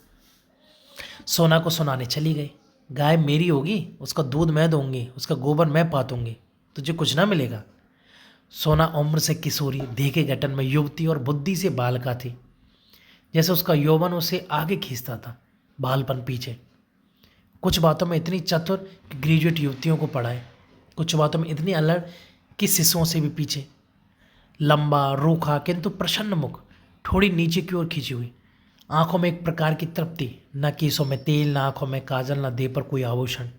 सोना को सुनाने चली गई। गाय मेरी होगी, उसका दूध मैं दूंगी, उसका गोबर मैं पातूंगी, तुझे कुछ ना मिलेगा। सोना उम्र से किशोरी, देखे गठन में युवती और बुद्धि से बालका थी। जैसे उसका यौवन उसे आगे खींचता था, बालपन पीछे। कुछ बातों में इतनी चतुर कि ग्रेजुएट युवतियों को पढ़ाए, कुछ बातों में इतनी अलग कि शिशुओं से भी पीछे। लंबा, रूखा किंतु प्रसन्न मुख, थोड़ी नीचे की ओर खींची हुई, आंखों में एक प्रकार की तृप्ति, न केसों में तेल, न आंखों में काजल, न देह पर कोई आभूषण।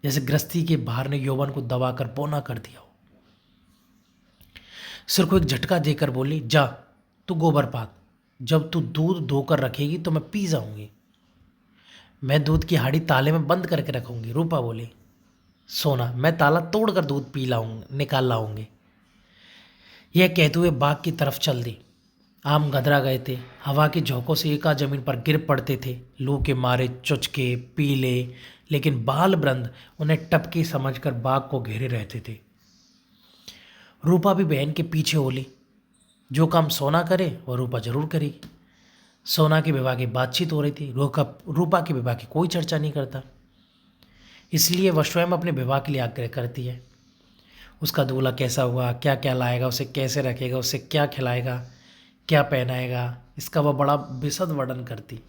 जैसे गृहस्थी के भार ने यौवन को दबाकर बौना कर दिया हो। सिर को एक झटका देकर बोली, जा तू गोबर पात, जब तू दूध धोकर रखेगी तो मैं पी जाऊंगी। मैं दूध की हाड़ी ताले में बंद करके रखूंगी। रूपा बोली। सोना, मैं ताला तोड़कर दूध पी लाऊंगी, निकाल लाऊंगी। यह कहते हुए बाग की तरफ चल दी। आम गदरा गए थे, हवा के झोंकों से एका जमीन पर गिर पड़ते थे, लू के मारे चुचके पीले, लेकिन बाल वृंद उन्हें टपके समझकर बाग को घेरे रहते थे। रूपा भी बहन के पीछे होली। जो काम सोना करे वह रूपा जरूर करेगी। सोना के विवाह की बातचीत हो रही थी। रूपा के विवाह की कोई चर्चा नहीं करता, इसलिए वह स्वयं अपने विवाह के लिए आग्रह करती है। उसका दूल्हा कैसा हुआ, क्या क्या लाएगा, उसे कैसे रखेगा, उसे क्या खिलाएगा, क्या पहनाएगा, इसका वह बड़ा विशद वर्णन करती,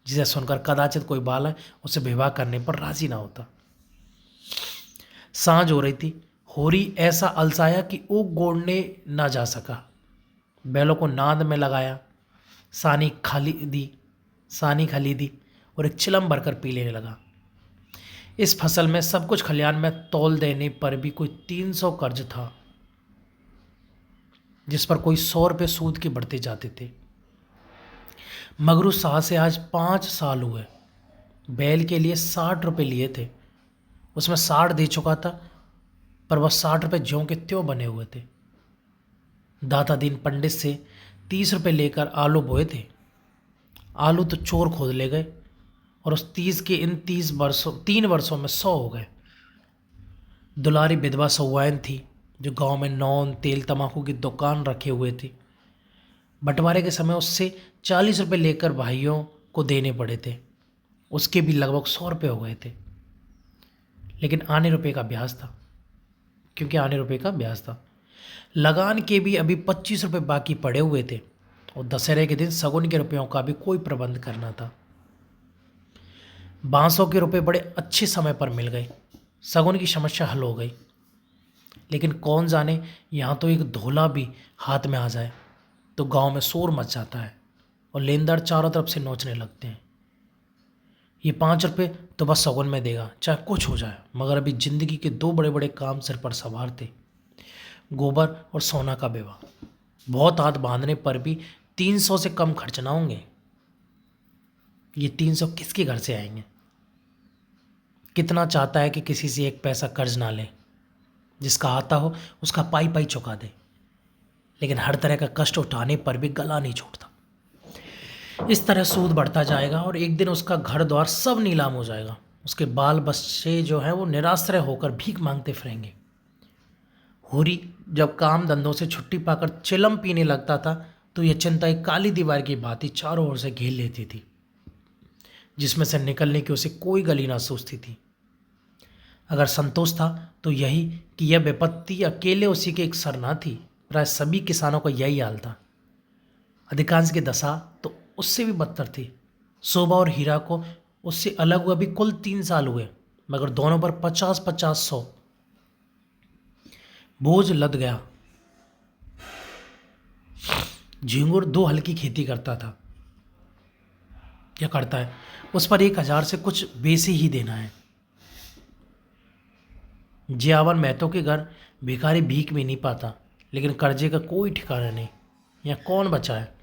जिसे सुनकर कदाचित कोई बालक उसे विवाह करने पर राजी ना होता। सांझ हो रही थी। होरी ऐसा अलसाया कि ऊक गोड़ने ना जा सका। बैलों को नाद में लगाया, सानी खली दी और एक चिलम भरकर पी लेने लगा। इस फसल में सब कुछ खलियान में तौल देने पर भी कोई 300 कर्ज था, जिस पर कोई 100 रुपये सूद के बढ़ते जाते थे। मगरू शाह से आज 5 साल हुए। बैल के लिए 60 रुपये लिए थे, उसमें 60 दे चुका था, पर वह 60 रुपये ज्यों के त्यों बने हुए थे। दाता दीन पंडित से 30 रुपये लेकर आलू बोए थे। आलू तो चोर खोद ले गए और उस 30 के इन 3 वर्षों में 100 हो गए। दुलारी विधवा सौवाइन थी, जो गांव में नौन तेल तमाकू की दुकान रखे हुए थी। बंटवारे के समय उससे 40 रुपये लेकर भाइयों को देने पड़े थे, उसके भी लगभग 100 रुपये हो गए थे। लेकिन आने रुपये का ब्याज था। लगान के भी अभी 25 रुपये बाकी पड़े हुए थे। और दशहरे के दिन सगुन के रुपयों का भी कोई प्रबंध करना था। 500 के रुपये बड़े अच्छे समय पर मिल गए, सगुन की समस्या हल हो गई। लेकिन कौन जाने यहाँ तो एक धोला भी हाथ में आ जाए तो गांव में शोर मच जाता है और लेनदार चारों तरफ से नोचने लगते हैं। ये 5 रुपये तो बस सगुन में देगा, चाहे कुछ हो जाए। मगर अभी जिंदगी के 2 बड़े बड़े काम सिर पर सवार थे, गोबर और सोना का विवाह। बहुत हाथ बांधने पर भी 300 से कम खर्च ना होंगे। ये 300 किसके घर से आएंगे? कितना चाहता है कि किसी से 1 पैसा कर्ज ना ले, जिसका आता हो उसका पाई पाई चुका दे, लेकिन हर तरह का कष्ट उठाने पर भी गला नहीं छोड़ता। इस तरह सूद बढ़ता जाएगा और एक दिन उसका घर द्वार सब नीलाम हो जाएगा। उसके बाल बच्चे जो हैं वो निराश्रय होकर भीख मांगते फिरेंगे। होरी जब काम धंधों से छुट्टी पाकर चिलम पीने लगता था तो यह चिंता एक काली दीवार की भांति चारों ओर से घेर लेती थी, जिसमें से निकलने की उसे कोई गली ना सूझती थी। अगर संतोष था तो यही कि यह विपत्ति अकेले उसी के एक सर ना थी, प्राय सभी किसानों का यही हाल था। अधिकांश की दशा तो उससे भी बदतर थी। शोभा और हीरा को उससे अलग हुआ भी कुल 3 साल हुए, मगर दोनों पर 50-50-100 बोझ लद गया। झिंगुर 2 हल की खेती करता था या करता है, उस पर 1000 से कुछ बेसी ही देना है। जियावर महतो के घर भिखारी भीख भी नहीं पाता, लेकिन कर्जे का कोई ठिकाना नहीं। यहाँ कौन बचा है?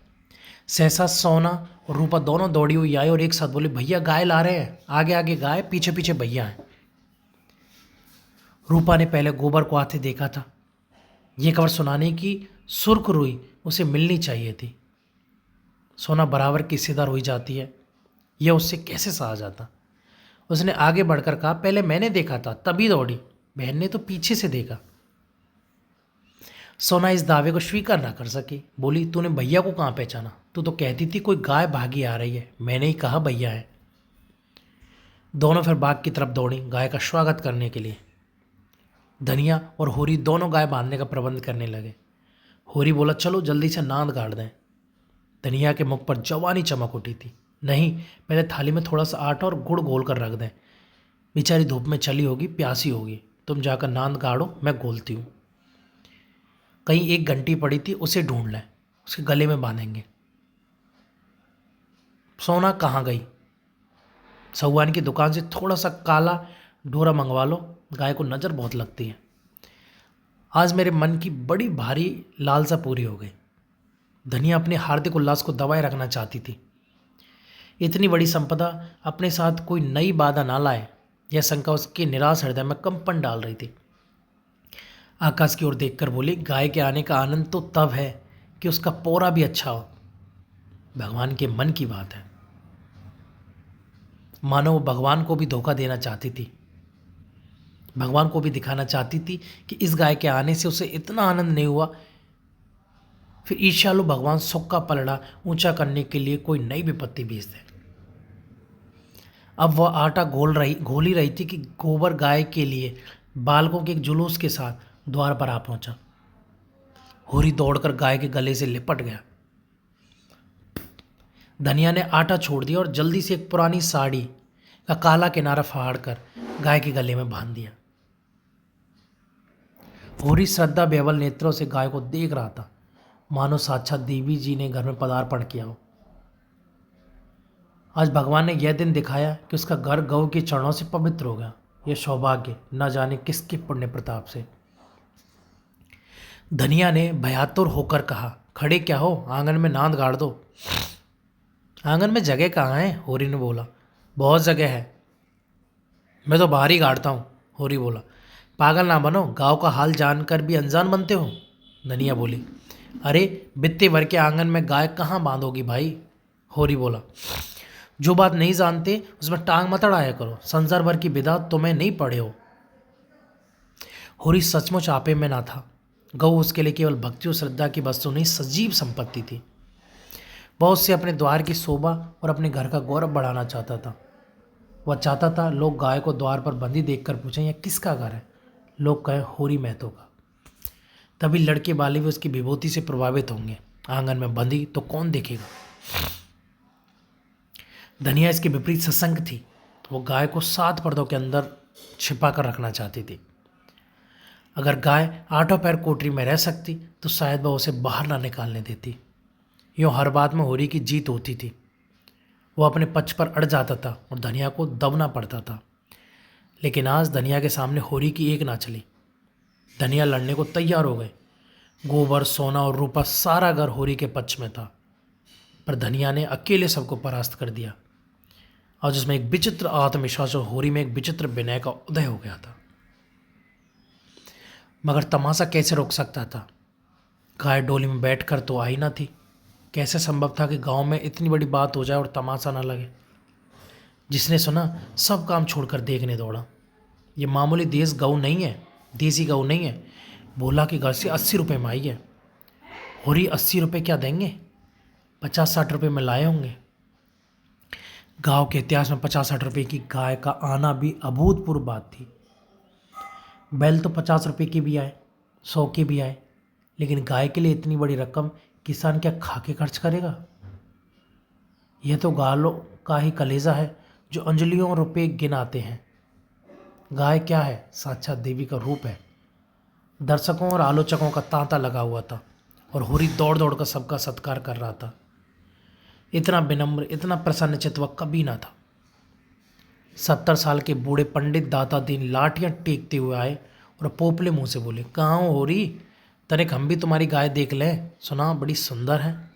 सहसा सोना और रूपा दोनों दौड़ी हुई आई और एक साथ बोले, भैया गाय ला रहे हैं। आगे आगे गाय, पीछे पीछे भैया हैं। रूपा ने पहले गोबर को आते देखा था। ये खबर सुनाने की सुर्ख रुई उसे मिलनी चाहिए थी। सोना बराबर की हिस्सेदार हुई जाती है, यह उससे कैसे सहा जाता। उसने आगे बढ़कर कहा, पहले मैंने देखा था तभी दौड़ी, बहन ने तो पीछे से देखा। सोना इस दावे को स्वीकार ना कर सकी, बोली, तूने भैया को कहाँ पहचाना? तू तो कहती थी कोई गाय भागी आ रही है। मैंने ही कहा भैया है। दोनों फिर बाग की तरफ दौड़ी गाय का स्वागत करने के लिए। धनिया और होरी दोनों गाय बांधने का प्रबंध करने लगे। होरी बोला, चलो जल्दी से नांद गाड़ दें। धनिया के मुख पर जवानी चमक उठी थी। नहीं, पहले थाली में थोड़ा सा आटा और गुड़ घोल कर रख दें। बेचारी धूप में चली होगी, प्यासी होगी। तुम जाकर नांद गाड़ो, मैं घोलती हूँ। कहीं एक घंटी पड़ी थी, उसे ढूंढ लें, उसके गले में बांधेंगे। सोना कहाँ गई? सहुआन की दुकान से थोड़ा सा काला डोरा मंगवा लो, गाय को नज़र बहुत लगती है। आज मेरे मन की बड़ी भारी लालसा पूरी हो गई। धनिया अपने हार्दिक उल्लास को दबाए रखना चाहती थी। इतनी बड़ी संपदा अपने साथ कोई नई बाधा ना लाए, यह शंका उसके निराश हृदय में कंपन डाल रही थी। आकाश की ओर देखकर बोली, गाय के आने का आनंद तो तब है कि उसका पौरा भी अच्छा हो। भगवान के मन की बात है। मानो वो भगवान को भी धोखा देना चाहती थी। भगवान को भी दिखाना चाहती थी कि इस गाय के आने से उसे इतना आनंद नहीं हुआ। फिर ईर्ष्यालु भगवान सुख का पलड़ा ऊंचा करने के लिए कोई नई विपत्ति भेज दे। अब वह आटा घोल ही रही थी कि गोबर गाय के लिए बालकों के एक जुलूस के साथ द्वार पर आ पहुंचा। होरी दौड़कर गाय के गले से लिपट गया। धनिया ने आटा छोड़ दिया और जल्दी से एक पुरानी साड़ी का काला किनारा फाड़कर गाय के गले में बांध दिया। होरी श्रद्धा बेवल नेत्रों से गाय को देख रहा था, मानो साक्षात देवी जी ने घर में पदार्पण किया हो। आज भगवान ने यह दिन दिखाया कि उसका घर गौ के चरणों से पवित्र हो गया। यह सौभाग्य न जाने किसके पुण्य प्रताप से। धनिया ने भयातुर होकर कहा, खड़े क्या हो, आंगन में नांद गाड़ दो। आंगन में जगह कहाँ है? होरी ने बोला, बहुत जगह है, मैं तो बाहर ही गाड़ता हूँ। होरी बोला, पागल ना बनो, गाँव का हाल जानकर भी अनजान बनते हो। धनिया बोली, अरे बित्ते भर के आंगन में गाय कहाँ बांधोगी भाई। होरी बोला, जो बात नहीं जानते उसमें टांग मत अड़ाया करो, संसार भर की विधा तुम्हें नहीं पढ़े हो। होरी सचमुच आपे में ना था। गौ उसके लिए केवल भक्ति और श्रद्धा की वस्तु नहीं, सजीव संपत्ति थी। वह उससे अपने द्वार की शोभा और अपने घर का गौरव बढ़ाना चाहता था। वह चाहता था लोग गाय को द्वार पर बंधी देखकर पूछें, यह किसका घर है? लोग कहें होरी महतो का। तभी लड़के वाले भी उसकी विभूति से प्रभावित होंगे। आंगन में बंधी तो कौन देखेगा। धनिया इसके विपरीत सत्संग थी, तो वो गाय को 7 पर्दों के अंदर छिपा कर रखना चाहती थी। अगर गाय आठों पैर कोठरी में रह सकती तो शायद वह उसे बाहर ना निकालने देती। यूँ हर बात में होरी की जीत होती थी। वो अपने पक्ष पर अड़ जाता था और धनिया को दबना पड़ता था। लेकिन आज धनिया के सामने होरी की एक ना चली। धनिया लड़ने को तैयार हो गए। गोबर, सोना और रूपा सारा घर होरी के पक्ष में था, पर धनिया ने अकेले सबको परास्त कर दिया। और जिसमें एक विचित्र आत्मविश्वास और होरी में एक विचित्र विनय का उदय हो गया था। मगर तमाशा कैसे रोक सकता था। गाय डोली में बैठकर तो आई ना थी। कैसे संभव था कि गांव में इतनी बड़ी बात हो जाए और तमाशा ना लगे। जिसने सुना सब काम छोड़कर देखने दौड़ा। ये मामूली देसी गऊ नहीं है। बोला कि घर से 80 रुपये में आई है। होरी 80 रुपये क्या देंगे, 50-60 रुपये में लाए होंगे। गांव के इतिहास में 50-60 रुपये की गाय का आना भी अभूतपूर्व बात थी। बैल तो 50 रुपये के भी आए, 100 के भी आए, लेकिन गाय के लिए इतनी बड़ी रकम किसान क्या खा के खर्च करेगा। यह तो गालों का ही कलेजा है जो अंजलियों रुपये गिन आते हैं। गाय क्या है, साक्षात देवी का रूप है। दर्शकों और आलोचकों का तांता लगा हुआ था और होरी दौड़ दौड़ कर सबका सत्कार कर रहा था। इतना विनम्र, इतना प्रसन्न चित्त वह कभी ना था। 70 साल के बूढ़े पंडित दाता दीन लाठियां टेकते हुए आए और पोपले मुंह से बोले, कहाँ हो होरी, तनिक हम भी तुम्हारी गाय देख लें, सुना बड़ी सुंदर है।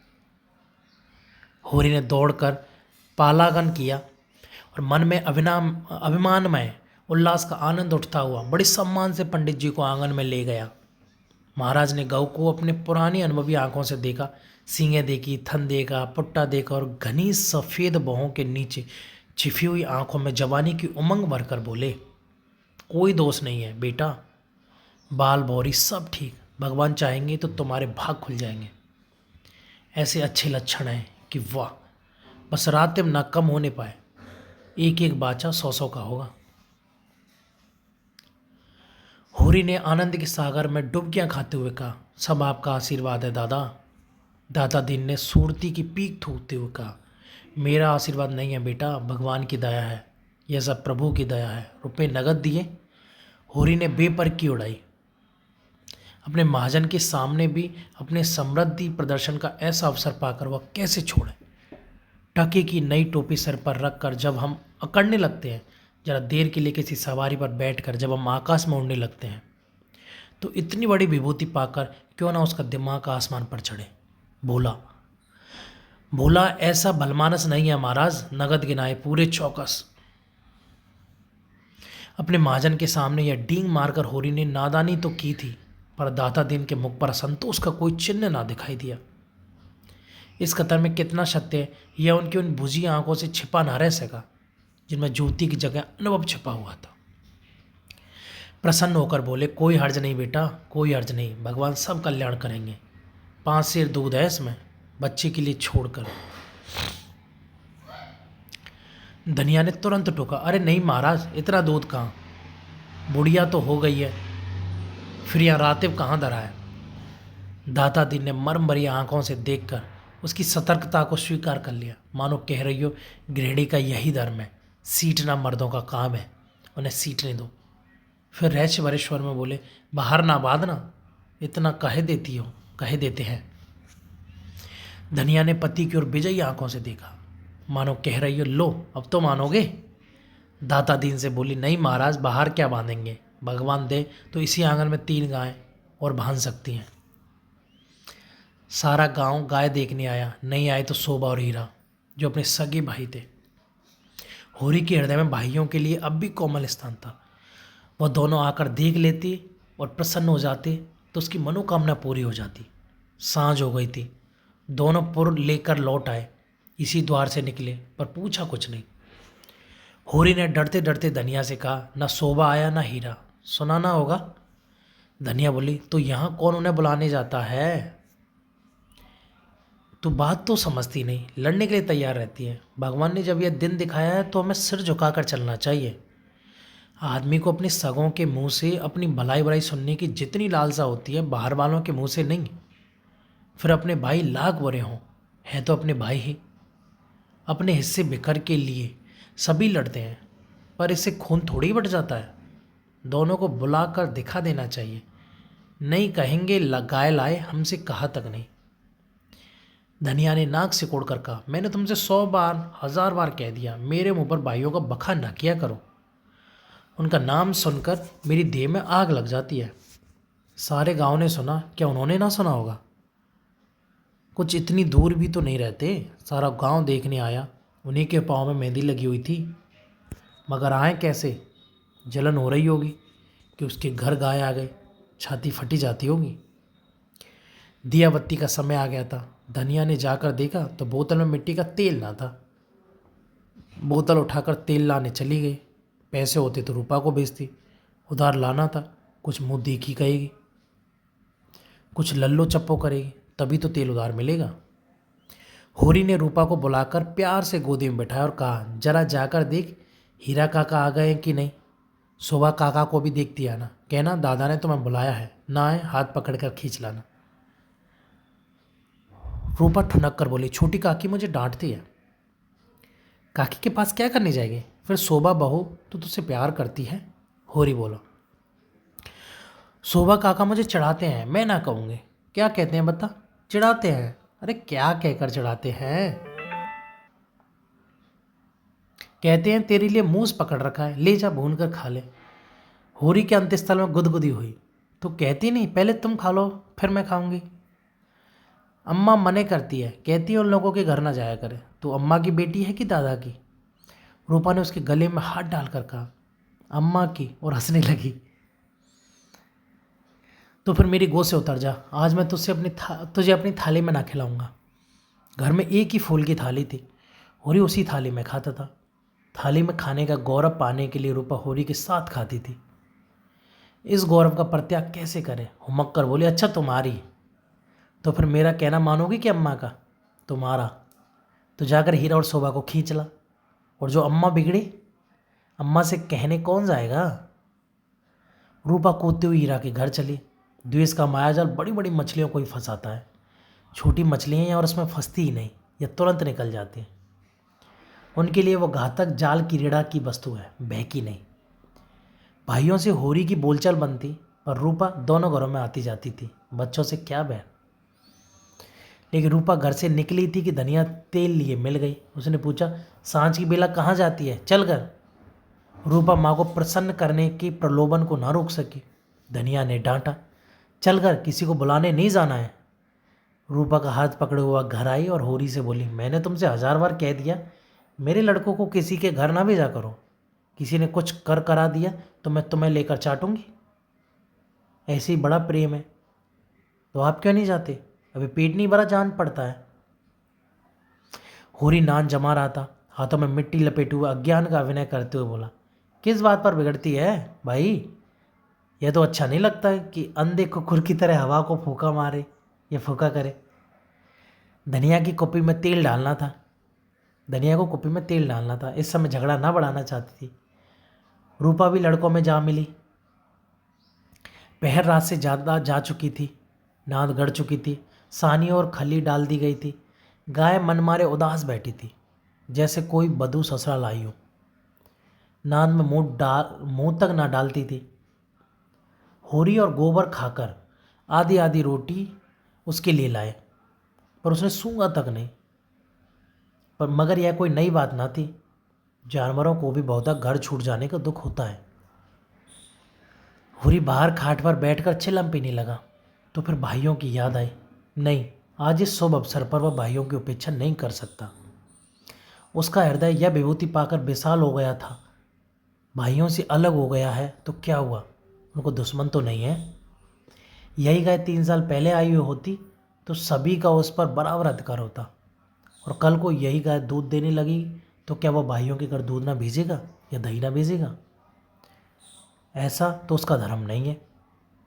होरी ने दौड़कर पालागन किया और मन में अभिमानमय उल्लास का आनंद उठता हुआ बड़े सम्मान से पंडित जी को आंगन में ले गया। महाराज ने गऊ को अपने पुरानी अनुभवी आंखों से देखा। सींगें देखी, थन देखा, पुट्टा देखा और घनी सफ़ेद बाहों के नीचे छिपी हुई आंखों में जवानी की उमंग भरकर बोले, कोई दोष नहीं है बेटा, बाल भौरी सब ठीक, भगवान चाहेंगे तो तुम्हारे भाग खुल जाएंगे। ऐसे अच्छे लक्षण हैं कि वाह, बस रात में ना कम होने पाए, एक एक बाचा 100-100 का होगा। होरी ने आनंद के सागर में डुबकियां खाते हुए कहा, सब आपका आशीर्वाद है दादा। दाता दीन ने सूरती की पीक थूकते हुए कहा, मेरा आशीर्वाद नहीं है बेटा, भगवान की दया है, यह सब प्रभु की दया है। रुपए नगद दिए। होरी ने बेपरखी उड़ाई। अपने महाजन के सामने भी अपने समृद्धि प्रदर्शन का ऐसा अवसर पाकर वह कैसे छोड़े। टके की नई टोपी सर पर रखकर जब हम अकड़ने लगते हैं, जरा देर के लिए किसी सवारी पर बैठकर जब हम आकाश में उड़ने लगते हैं, तो इतनी बड़ी विभूति पाकर क्यों ना उसका दिमाग आसमान पर चढ़े। भोला ऐसा भलमानस नहीं है महाराज, नगद गिनाए पूरे चौकस। अपने महाजन के सामने यह डींग मारकर होरी ने नादानी तो की थी, पर दाता दीन के मुख पर असंतोष का कोई चिन्ह ना दिखाई दिया। इस कथन में कितना सत्य है, यह उनकी उन बुझी आंखों से छिपा ना रह सका जिनमें ज्योति की जगह अनुभव छिपा हुआ था। प्रसन्न होकर बोले, कोई हर्ज नहीं बेटा, कोई हर्ज नहीं, भगवान सब कल्याण करेंगे। 5 सेर दूध है इसमें, बच्चे के लिए छोड़कर। धनिया ने तुरंत टोका, अरे नहीं महाराज, इतना दूध कहाँ, बुढ़िया तो हो गई है, फिर यहाँ रातिब कहाँ धरा है। दाता दीन ने मर्म भरी आंखों से देखकर उसकी सतर्कता को स्वीकार कर लिया, मानो कह रही हो गृहिणी का यही धर्म है, सीटना मर्दों का काम है, उन्हें सीटने दो। फिर रैच भरे स्वर में बोले, बाहर ना बांधना, इतना कहे देते हैं। धनिया ने पति की ओर विजयी आंखों से देखा, मानो कह रही हो लो अब तो मानोगे। दाता दीन से बोली, नहीं महाराज, बाहर क्या बांधेंगे, भगवान दे तो इसी आंगन में 3 गायें और बांध सकती हैं। सारा गांव गाय देखने आया, नहीं आए तो शोभा और हीरा जो अपने सगे भाई थे। होरी के हृदय में भाइयों के लिए अब भी कोमल स्थान था। वह दोनों आकर देख लेती और प्रसन्न हो जाते तो उसकी मनोकामना पूरी हो जाती। सांझ हो गई थी, दोनों पुर लेकर लौट आए, इसी द्वार से निकले, पर पूछा कुछ नहीं। होरी ने डरते डरते धनिया से कहा, ना शोभा आया ना हीरा, सुनाना होगा। धनिया बोली, तो यहाँ कौन उन्हें बुलाने जाता है। तू बात तो समझती नहीं, लड़ने के लिए तैयार रहती है। भगवान ने जब यह दिन दिखाया है तो हमें सिर झुकाकर चलना चाहिए। आदमी को अपने सगों के मुंह से अपनी भलाई बुराई सुनने की जितनी लालसा होती है, बाहर वालों के मुंह से नहीं। फिर अपने भाई लाख बुरे हों, है तो अपने भाई ही। अपने हिस्से बिखर के लिए सभी लड़ते हैं, पर इससे खून थोड़ी बढ़ जाता है। दोनों को बुलाकर दिखा देना चाहिए। नहीं कहेंगे गाय लाए, हमसे कहा तक नहीं। धनिया ने नाक सिकोड़ कर कहा, मैंने तुमसे 100 बार 1000 बार कह दिया, मेरे मुंह पर भाइयों का बखा ना किया करो। उनका नाम सुनकर मेरी देह में आग लग जाती है। सारे गांव ने सुना, क्या उन्होंने ना सुना होगा? कुछ इतनी दूर भी तो नहीं रहते, सारा गांव देखने आया। उन्हीं के पाँव में मेहंदी लगी हुई थी। मगर आए कैसे? जलन हो रही होगी कि उसके घर गाय आ गए, छाती फटी जाती होगी। दिया बत्ती का समय आ गया था। धनिया ने जाकर देखा तो बोतल में मिट्टी का तेल ना था। बोतल उठाकर तेल लाने चली गई। पैसे होते तो रूपा को बेचती, उधार लाना था, कुछ मुंह देखी कहेगी, कुछ लल्लो चप्पो करेगी, तभी तो तेल उधार मिलेगा। होरी ने रूपा को बुलाकर प्यार से गोदी में बैठाया और कहा, जरा जाकर देख हीरा काका आ गए हैं कि नहीं। शोभा काका को भी देखती आना, कहना दादा ने तुम्हें बुलाया है, ना आए हाथ पकड़कर खींच लाना। रूपा ठुनक कर बोली, छोटी काकी मुझे डांटती है। काकी के पास क्या करने जाएगी? फिर शोभा बहू तो तुझसे प्यार करती है। होरी बोला, शोभा काका मुझे चढ़ाते हैं, मैं ना कहूँगी। क्या कहते हैं बता? चिढ़ाते हैं। अरे क्या कहकर चढ़ाते हैं? कहते हैं तेरे लिए मूस पकड़ रखा है, ले जा भून कर खा ले। होरी के अंतस्थल में गुदगुदी हुई। तो कहती नहीं, पहले तुम खा लो फिर मैं खाऊंगी। अम्मा मने करती है, कहती है उन लोगों के घर ना जाया करे। तो अम्मा की बेटी है कि दादा की? रूपा ने उसके गले में हाथ डालकर कहा, अम्मा की, और हंसने लगी। तो फिर मेरी गोद से उतर जा, आज मैं तुझे अपनी थाली में ना खिलाऊंगा। घर में एक ही फूल की थाली थी, होरी उसी थाली में खाता था। थाली में खाने का गौरव पाने के लिए रूपा होरी के साथ खाती थी। इस गौरव का परित्याग कैसे करे? हुमक कर बोली, अच्छा तुम्हारी, तो फिर मेरा कहना मानोगी कि अम्मा का? तुम्हारा। तो जाकर हीरा और शोभा को खींच ला। और जो अम्मा बिगड़ी, अम्मा से कहने कौन जाएगा? रूपा कूदते हुए हीरा के घर चली। द्वेष का मायाजाल बड़ी बड़ी मछलियों को ही फंसाता है। छोटी मछलियाँ हैं और उसमें फंसती ही नहीं, या तुरंत निकल जाती हैं। उनके लिए वो घातक जाल कीड़ा की वस्तु है, बहकी नहीं। भाइयों से होरी की बोलचाल बनती, पर रूपा दोनों घरों में आती जाती थी, बच्चों से क्या बहन। लेकिन रूपा घर से निकली थी कि धनिया तेल लिए मिल गई। उसने पूछा, सांझ की बेला कहाँ जाती है, चल कर। रूपा माँ को प्रसन्न करने की प्रलोभन को ना रोक सकी। धनिया ने डांटा, चल कर, किसी को बुलाने नहीं जाना है। रूपा का हाथ पकड़े हुआ घर आई और होरी से बोली, मैंने तुमसे 1000 बार कह दिया, मेरे लड़कों को किसी के घर ना भेजा करो। किसी ने कुछ कर करा दिया तो मैं तुम्हें लेकर चाटूंगी। ऐसे ही बड़ा प्रेम है तो आप क्यों नहीं जाते? अभी पेट नहीं भरा, जान पड़ता है। होरी नान जमा रहा था, हाथों में मिट्टी लपेटे हुए अज्ञान का अभिनय करते हुए बोला, किस बात पर बिगड़ती है भाई? यह तो अच्छा नहीं लगता है कि अंधे कुकुर की तरह हवा को फूका मारे या फूका करे। धनिया की कुप्पी में तेल डालना था। धनिया को कुप्पी में तेल डालना था। इस समय झगड़ा ना बढ़ाना चाहती थी। रूपा भी लड़कों में जा मिली। पहर रात से ज़्यादा जा चुकी थी, नाद गड़ चुकी थी, सानी और खली डाल दी गई थी। गाय मनमारे उदास बैठी थी, जैसे कोई बदू ससुराल आई हो। नाद में मुंह तक ना डालती थी। होरी और गोबर खाकर आधी आधी रोटी उसके लिए लाए, पर उसने सूंघा तक नहीं। पर मगर यह कोई नई बात ना थी। जानवरों को भी बहुधा घर छूट जाने का दुख होता है। होरी बाहर खाट पर बैठकर चिलम पीने लगा। तो फिर भाइयों की याद आई। नहीं, आज इस शुभ अवसर पर वह भाइयों की उपेक्षा नहीं कर सकता। उसका हृदय यह विभूति पाकर बेसाल हो गया था। भाइयों से अलग हो गया है तो क्या हुआ, उनको दुश्मन तो नहीं है। यही गाय 3 साल पहले आई हुई होती तो सभी का उस पर बराबर अधिकार होता। और कल को यही गाय दूध देने लगी तो क्या वह भाइयों के घर दूध ना भेजेगा या दही ना भेजेगा? ऐसा तो उसका धर्म नहीं है।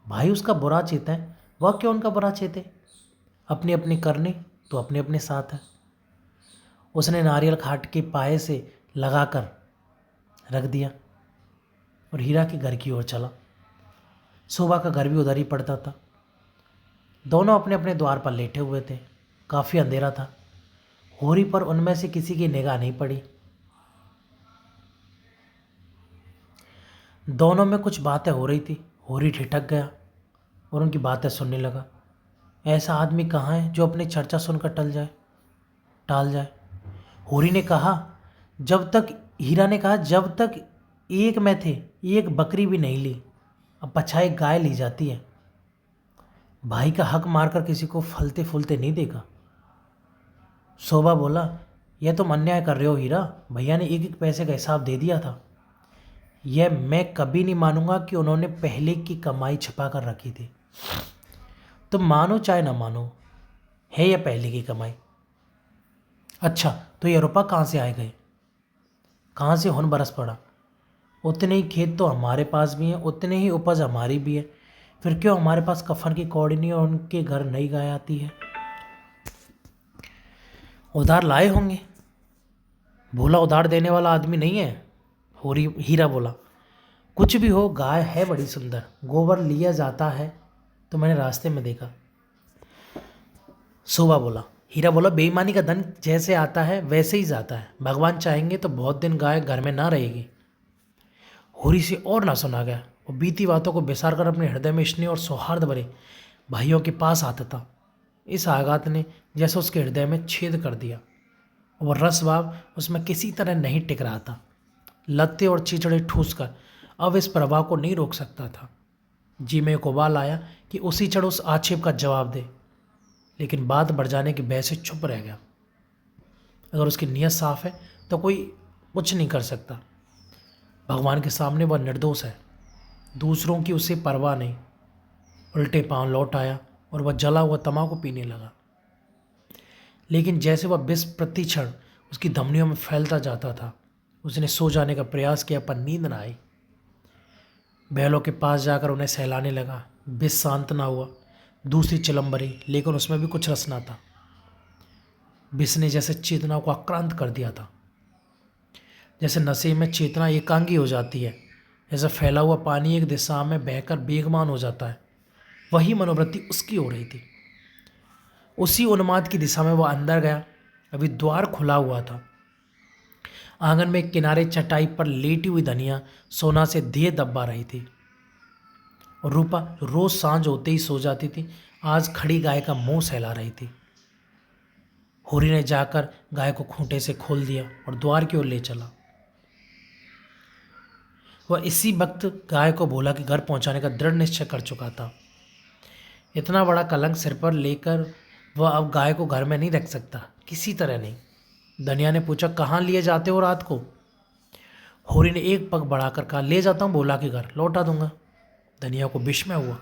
भाई उसका बुरा चेता है, वह क्यों उनका बुरा चेते? अपनी अपनी करनी तो अपने अपने साथ है। उसने नारियल खाट के पाए से लगाकर रख दिया और हीरा के घर की ओर चला। शोभा का घर भी उधर ही पड़ता था। दोनों अपने अपने द्वार पर लेटे हुए थे। काफ़ी अंधेरा था। होरी पर उनमें से किसी की निगाह नहीं पड़ी। दोनों में कुछ बातें हो रही थी। होरी ठिठक गया और उनकी बातें सुनने लगा। ऐसा आदमी कहाँ है जो अपनी चर्चा सुनकर टाल जाए। होरी ने कहा, हीरा ने कहा, जब तक एक में थे एक बकरी भी नहीं ली, अब पछाए गाय ली जाती है। भाई का हक मारकर किसी को फलते फूलते नहीं देगा। शोभा बोला, यह तुम अन्याय कर रहे हो हीरा। भैया ने एक एक पैसे का हिसाब दे दिया था। यह मैं कभी नहीं मानूंगा कि उन्होंने पहले की कमाई छिपा कर रखी थी। तुम मानो चाहे ना मानो, है यह पहले की कमाई। अच्छा, तो ये रुपया कहाँ से आए गए? कहाँ से हुन बरस पड़ा? उतने ही खेत तो हमारे पास भी हैं, उतने ही उपज हमारी भी है। फिर क्यों हमारे पास कफन की कौड़ी नहीं और उनके घर नई गाय आती है? उधार लाए होंगे। भोला उधार देने वाला आदमी नहीं है। हीरा बोला, कुछ भी हो, गाय है बड़ी सुंदर। गोबर लिया जाता है तो मैंने रास्ते में देखा। शोभा बोला। हीरा बोला, बेईमानी का धन जैसे आता है वैसे ही जाता है। भगवान चाहेंगे तो बहुत दिन गाय घर में ना रहेगी। होरी से और ना सुना गया। वो बीती बातों को बिसार कर अपने हृदय में स्नेह और सौहार्द भरे भाइयों के पास आता था। इस आघात ने जैसे उसके हृदय में छेद कर दिया। वो रसभाव उसमें किसी तरह नहीं टिक रहा था। लत्ते और चिचड़े ठूस कर अब इस प्रभाव को नहीं रोक सकता था। जी में एक उबाल आया कि उसी चढ़ उस आक्षेप का जवाब दे, लेकिन बात बढ़ जाने की भय से चुप रह गया। अगर उसकी नीयत साफ है तो कोई कुछ नहीं कर सकता। भगवान के सामने वह निर्दोष है। दूसरों की उसे परवाह नहीं। उल्टे पांव लौट आया और वह जला हुआ तंबाकू पीने लगा। लेकिन जैसे वह विष प्रति क्षण उसकी धमनियों में फैलता जाता था, उसने सो जाने का प्रयास किया पर नींद न आई। बैलों के पास जाकर उन्हें सहलाने लगा। विष शांत ना हुआ। दूसरी चिलम भरी, लेकिन उसमें भी कुछ रस ना था। विष ने जैसे चेतना को आक्रांत कर दिया था। जैसे नशे में चेतना एकांगी हो जाती है, जैसे फैला हुआ पानी एक दिशा में बहकर बेगमान हो जाता है, वही मनोवृत्ति उसकी हो रही थी। उसी उन्माद की दिशा में वह अंदर गया। अभी द्वार खुला हुआ था। आंगन में एक किनारे चटाई पर लेटी हुई धनिया सोना से दिए दबा रही थी और रूपा रोज सांझ होते ही सो जाती थी। आज खड़ी गाय का मुंह सहला रही थी। होरी ने जाकर गाय को खूंटे से खोल दिया और द्वार की ओर ले चला। वह इसी वक्त गाय को भोला के घर पहुंचाने का दृढ़ निश्चय कर चुका था। इतना बड़ा कलंक सिर पर लेकर वह अब गाय को घर में नहीं रख सकता, किसी तरह नहीं। धनिया ने पूछा, कहाँ लिए जाते हो रात को? होरी ने एक पग बढ़ाकर कहा, ले जाता हूँ भोला के घर, लौटा दूंगा। धनिया को विस्मय हुआ।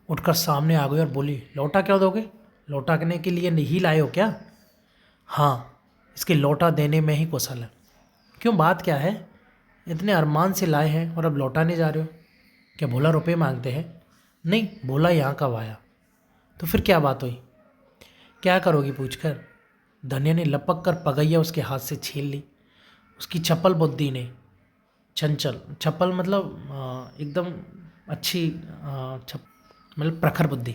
उठकर सामने आ गई और बोली, लौटा क्या दोगे? लौटाने के लिए नहीं लाए हो क्या? हाँ, इसके लौटा देने में ही कुशल है। क्यों, बात क्या है? इतने अरमान से लाए हैं और अब लौटाने जा रहे हो? क्या भोला रुपए मांगते हैं? नहीं, भोला यहाँ कब आया? तो फिर क्या बात हुई? क्या करोगी पूछकर? धनिया ने लपक कर पगैया उसके हाथ से छीन ली। उसकी चपल बुद्धि ने, चंचल चपल मतलब एकदम अच्छी, मतलब प्रखर बुद्धि,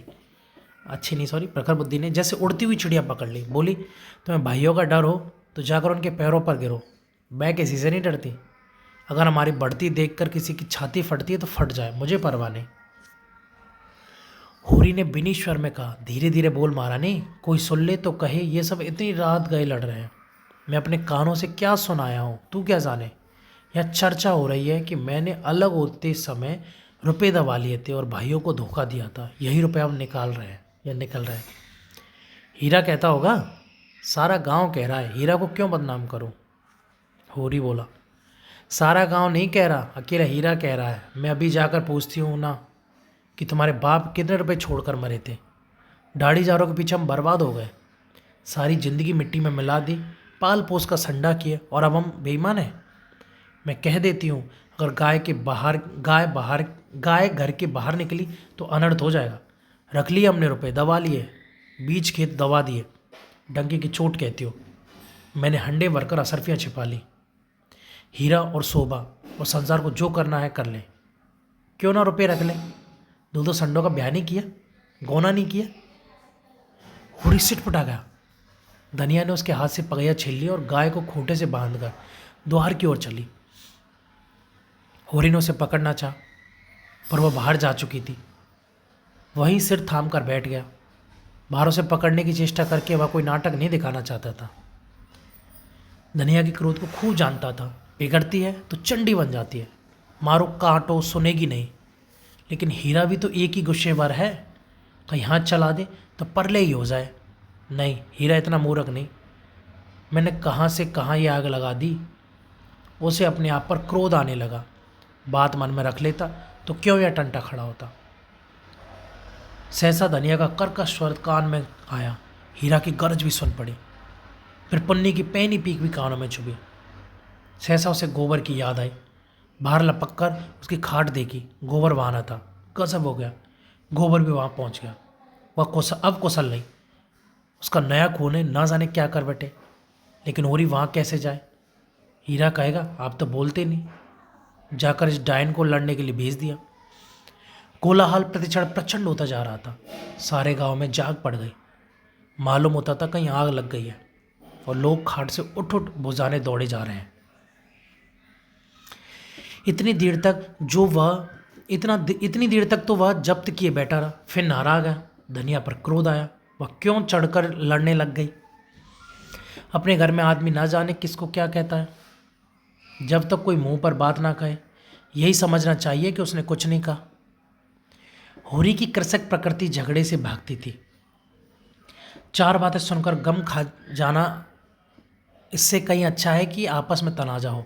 अच्छी नहीं सॉरी, प्रखर बुद्धि ने जैसे उड़ती हुई चिड़िया पकड़ ली। बोली, तुम्हें भाइयों का डर हो तो जाकर उनके पैरों पर गिरो। मैं किसी से नहीं डरती। अगर हमारी बढ़ती देखकर किसी की छाती फटती है तो फट जाए, मुझे परवाह नहीं। होरी ने बिनी स्वर में कहा, धीरे धीरे बोल महारानी, कोई सुन ले तो कहे ये सब इतनी रात गए लड़ रहे हैं। मैं अपने कानों से क्या सुनाया हूँ, तू क्या जाने। यह चर्चा हो रही है कि मैंने अलग होते समय रुपए दबा लिए थे और भाइयों को धोखा दिया था। यही रुपए अब निकाल रहे हैं या निकल रहे हैं। हीरा कहता होगा। सारा गांव कह रहा है, हीरा को क्यों बदनाम करूं? होरी बोला, सारा गांव नहीं कह रहा, अकेला हीरा कह रहा है। मैं अभी जाकर पूछती हूँ ना कि तुम्हारे बाप कितने रुपए छोड़कर मरे थे। दाढ़ी जारों के पीछे हम बर्बाद हो गए, सारी ज़िंदगी मिट्टी में मिला दी, पाल पोस का संडा किए और अब हम बेईमान हैं। मैं कह देती हूँ, अगर गाय घर के बाहर निकली तो अनर्थ हो जाएगा। रख लिए हमने रुपए, दबा लिए, बीज खेत दबा दिए। डंके की चोट कहती हो। मैंने हंडे भरकर असरफियाँ छिपा ली। हीरा और शोभा और संसार को जो करना है कर लें। क्यों ना रुपए रख लें? दो संडों का ब्याह नहीं किया, गौना नहीं किया। होरी सिटपटा गया। धनिया ने उसके हाथ से पगैया छीन लिया और गाय को खूंटे से बांधकर द्वार की ओर चली। होरी ने उसे पकड़ना चाहा, पर वह बाहर जा चुकी थी। वहीं सिर थाम कर बैठ गया। बाहर उसे पकड़ने की चेष्टा करके वह कोई नाटक नहीं दिखाना चाहता था। धनिया के क्रोध को खूब जानता था। बिगड़ती है तो चंडी बन जाती है, मारो काटो सुनेगी नहीं। लेकिन हीरा भी तो एक ही गुस्सेबार है, कहीं हाथ चला दे तो परले ही हो जाए। नहीं, हीरा इतना मूर्ख नहीं। मैंने कहाँ से कहाँ ये आग लगा दी। उसे अपने आप पर क्रोध आने लगा। बात मन में रख लेता तो क्यों यह टंटा खड़ा होता। सहसा धनिया का कर्कश स्वर कान में आया। हीरा की गरज भी सुन पड़ी। फिर पन्नी की पैनी पीक भी कानों में चुभी। सहसा उसे गोबर की याद आई। बाहर लपक कर उसकी खाट देखी। गोबर वहाँ न था। गजब हो गया, गोबर भी वहाँ पहुँच गया। वह अब कुशल नहीं। उसका नया खून है, ना जाने क्या कर बैठे। लेकिन होरी वहाँ कैसे जाए। हीरा कहेगा आप तो बोलते नहीं। जाकर इस डायन को लड़ने के लिए भेज दिया। कोलाहल प्रतिक्षण प्रचंड होता जा रहा था। सारे गांव में जाग पड़ गई। मालूम होता था कहीं आग लग गई है और लोग खाट से उठ उठ बुझाने दौड़े जा रहे हैं। इतनी देर तक तो वह जब्त किए बैठा रहा। फिर नाराज गया। धनिया पर क्रोध आया। वह क्यों चढ़कर लड़ने लग गई। अपने घर में आदमी ना जाने किसको क्या कहता है। जब तक कोई मुंह पर बात ना कहे, यही समझना चाहिए कि उसने कुछ नहीं कहा। होरी की कृषक प्रकृति झगड़े से भागती थी। चार बातें सुनकर गम खा जाना इससे कहीं अच्छा है कि आपस में तनाजा हो।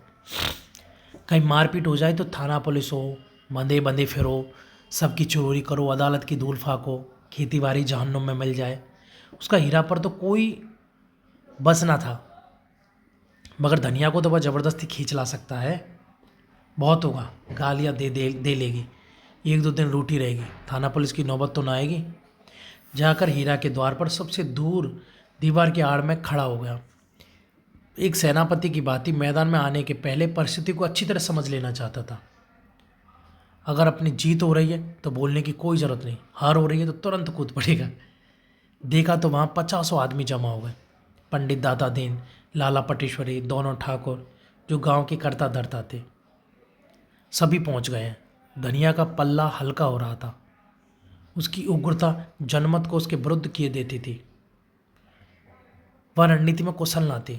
कहीं मारपीट हो जाए तो थाना पुलिस हो, बंदे बंदे फिरो, सबकी चोरी करो, अदालत की धूल फाको, खेती बाड़ी जहन्नुम में मिल जाए। उसका हीरा पर तो कोई बस ना था, मगर धनिया को तो वह ज़बरदस्ती खींच ला सकता है। बहुत होगा, गालियाँ दे लेगी, एक दो दिन रूठी रहेगी, थाना पुलिस की नौबत तो ना आएगी। जाकर हीरा के द्वार पर सबसे दूर दीवार की आड़ में खड़ा हो गया। एक सेनापति की भांति मैदान में आने के पहले परिस्थिति को अच्छी तरह समझ लेना चाहता था। अगर अपनी जीत हो रही है तो बोलने की कोई ज़रूरत नहीं, हार हो रही है तो तुरंत कूद पड़ेगा। देखा तो वहाँ 50 आदमी जमा हो गए। पंडित दाता दीन, लाला पटेश्वरी, दोनों ठाकुर जो गांव के कर्ता धर्ता थे, सभी पहुंच गए हैं। धनिया का पल्ला हल्का हो रहा था। उसकी उग्रता जनमत को उसके विरुद्ध किए देती थी। वह रणनीति में कुशल ना थी।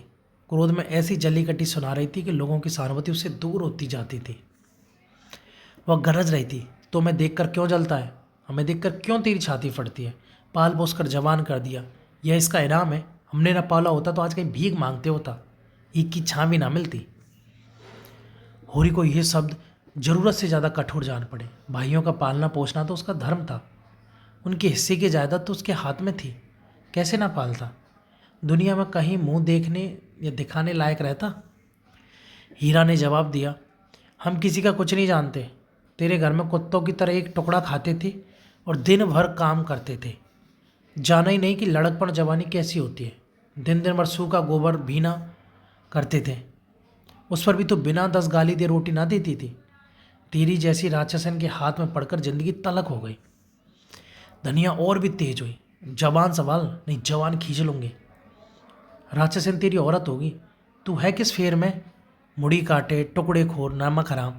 क्रोध में ऐसी जली कटी सुना रही थी कि लोगों की सहानुभूति उससे दूर होती जाती थी। वह गरज रही थी, तो मैं देखकर क्यों जलता है, हमें देखकर क्यों तेरी छाती फटती है। पाल पोस कर जवान कर दिया, यह इसका इनाम है। हमने ना पाला होता तो आज कहीं भीख मांगते होता, ईख की छां भी ना मिलती। होरी को यह शब्द जरूरत से ज़्यादा कठोर जान पड़े। भाइयों का पालना पोसना तो उसका धर्म था। उनके हिस्से की जायदाद तो उसके हाथ में थी, कैसे ना पालता। दुनिया में कहीं मुंह देखने या दिखाने लायक रहता। हीरा ने जवाब दिया, हम किसी का कुछ नहीं जानते। तेरे घर में कुत्तों की तरह एक टुकड़ा खाते थे और दिन भर काम करते थे। जाना ही नहीं कि लड़कपन जवानी कैसी होती है। दिन दिन भर सूखा गोबर भीना करते थे, उस पर भी तो बिना 10 गाली दे रोटी ना देती थी। तेरी जैसी राक्षसन के हाथ में पड़कर जिंदगी तलक हो गई। धनिया और भी तेज हुई, जवान सवाल नहीं, जवान खींच लूँगी। राक्षसन तेरी औरत होगी, तू है किस फेर में। मुड़ी काटे, टुकड़े खोर, नमक हराम।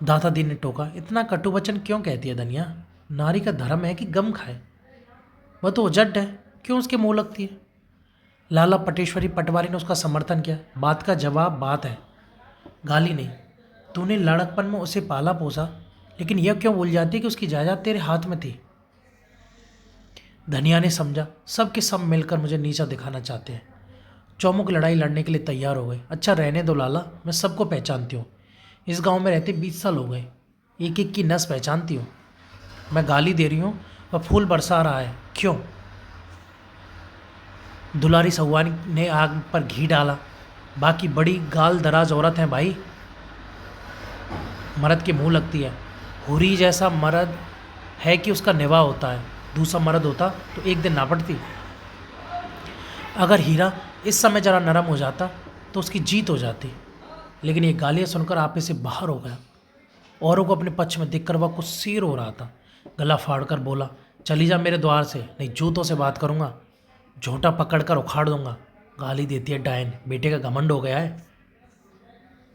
दाता दीन ने टोका, इतना कटु वचन क्यों कहती है धनिया। नारी का धर्म है कि गम खाए। वह तो उजड है, क्यों उसके मुँह लगती है। लाला पटेश्वरी पटवारी ने उसका समर्थन किया। बात का जवाब बात है, गाली नहीं। तूने लड़कपन में उसे पाला पोसा, लेकिन यह क्यों भूल जाती कि उसकी जायदाद तेरे हाथ में थी। धनिया ने समझा, सब के सब मिलकर मुझे नीचा दिखाना चाहते हैं। चौमुख लड़ाई लड़ने के लिए तैयार हो गए। अच्छा रहने दो लाला, मैं सबको पहचानती हूँ। इस गांव में रहते 20 साल हो गए, एक एक की नस पहचानती हूँ। मैं गाली दे रही हूँ, वह फूल बरसा रहा है, क्यों। दुलारी सहुआनी ने आग पर घी डाला, बाकी बड़ी गाल दराज औरत हैं भाई, मर्द के मुंह लगती है। हुरी जैसा मर्द है कि उसका निवाह होता है, दूसरा मर्द होता तो एक दिन ना पड़ती। अगर हीरा इस समय जरा नरम हो जाता तो उसकी जीत हो जाती, लेकिन ये गालियाँ सुनकर आपे से बाहर हो गया। औरों को अपने पक्ष में देखकर वह कुछ सीर हो रहा था। गला फाड़कर बोला, चली जा मेरे द्वार से, नहीं जूतों से बात करूँगा, झोंटा पकड़ कर उखाड़ दूंगा। गाली देती है डायन, बेटे का घमंड हो गया है।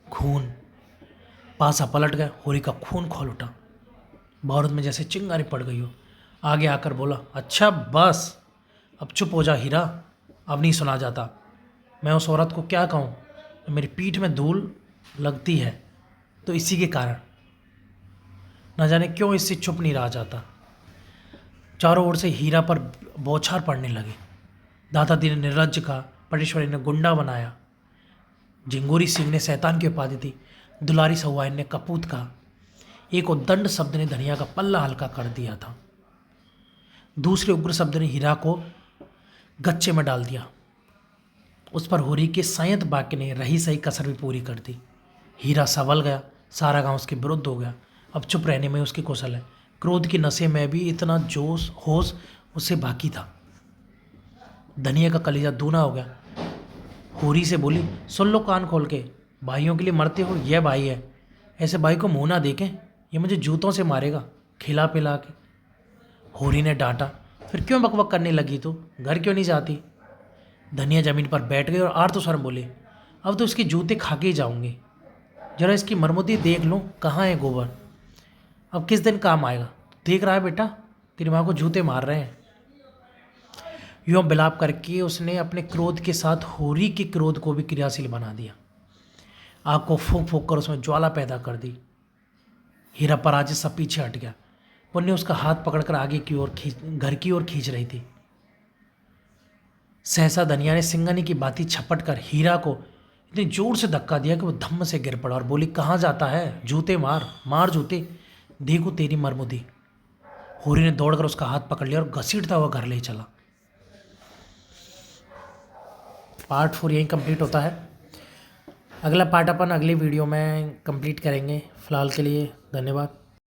खून, पासा पलट गया, होरी का खून खोल उठा। बहुत में जैसे चिंगारी पड़ गई हो। आगे आकर बोला, अच्छा बस अब चुप हो जा हीरा, अब नहीं सुना जाता। मैं उस औरत को क्या कहूँ, मेरी पीठ में धूल लगती है तो इसी के कारण। न जाने क्यों इससे चुप नहीं रहा जाता। चारों ओर से हीरा पर बौछार पड़ने लगे। दादाजी ने निर्लज्ज कहा, पटेश्वरी ने गुंडा बनाया, झिंगूरी सिंह ने शैतान की उपाधि दी, दुलारी सहुआइन ने कपूत कहा। एक उद्दंड शब्द ने धनिया का पल्ला हल्का कर दिया था। दूसरे उग्र शब्द ने हीरा को गच्चे में डाल दिया। उस पर होरी के संयत वाक्य ने रही सही कसर भी पूरी कर दी। हीरा संभल गया, सारा गांव उसके विरुद्ध हो गया। अब चुप रहने में उसकी कौशल है। क्रोध की नशे में भी इतना जोश होश उससे बाकी था। धनिया का कलेजा दूना हो गया। होरी से बोली, सुन लो कान खोल के, भाइयों के लिए मरते हो, यह भाई है, ऐसे भाई को मुंह ना देखें, ये मुझे जूतों से मारेगा खिला पिला के। होरी ने डांटा, फिर क्यों बकबक करने लगी तू, घर क्यों नहीं जाती। धनिया जमीन पर बैठ गई और आर्त स्वर बोली, अब तो इसके जूते खा के ही जाऊंगी, जरा इसकी मरम्मती देख लूँ, कहाँ है गोबर, अब किस दिन काम आएगा। देख रहा है बेटा, तेरी माँ को जूते मार रहे हैं। यूँ बिलाप करके उसने अपने क्रोध के साथ होरी के क्रोध को भी क्रियाशील बना दिया। आग को फूंक फूंक कर उसमें ज्वाला पैदा कर दी। हीरा पराजित सा पीछे हट गया। पुन्नी उसका हाथ पकड़कर आगे की ओर घर की ओर खींच रही थी। सहसा धनिया ने सिंगानी की बाती छपट कर हीरा को इतनी जोर से धक्का दिया कि वो धम्म से गिर पड़ा और बोली, कहाँ जाता है, जूते मार मार जूते, देखो तेरी मरमुदी। होरी ने दौड़कर उसका हाथ पकड़ लिया और घसीटता हुआ घर ले चला। पार्ट 4 यहीं कंप्लीट होता है। अगला पार्ट अपन अगली वीडियो में कंप्लीट करेंगे। फ़िलहाल के लिए धन्यवाद।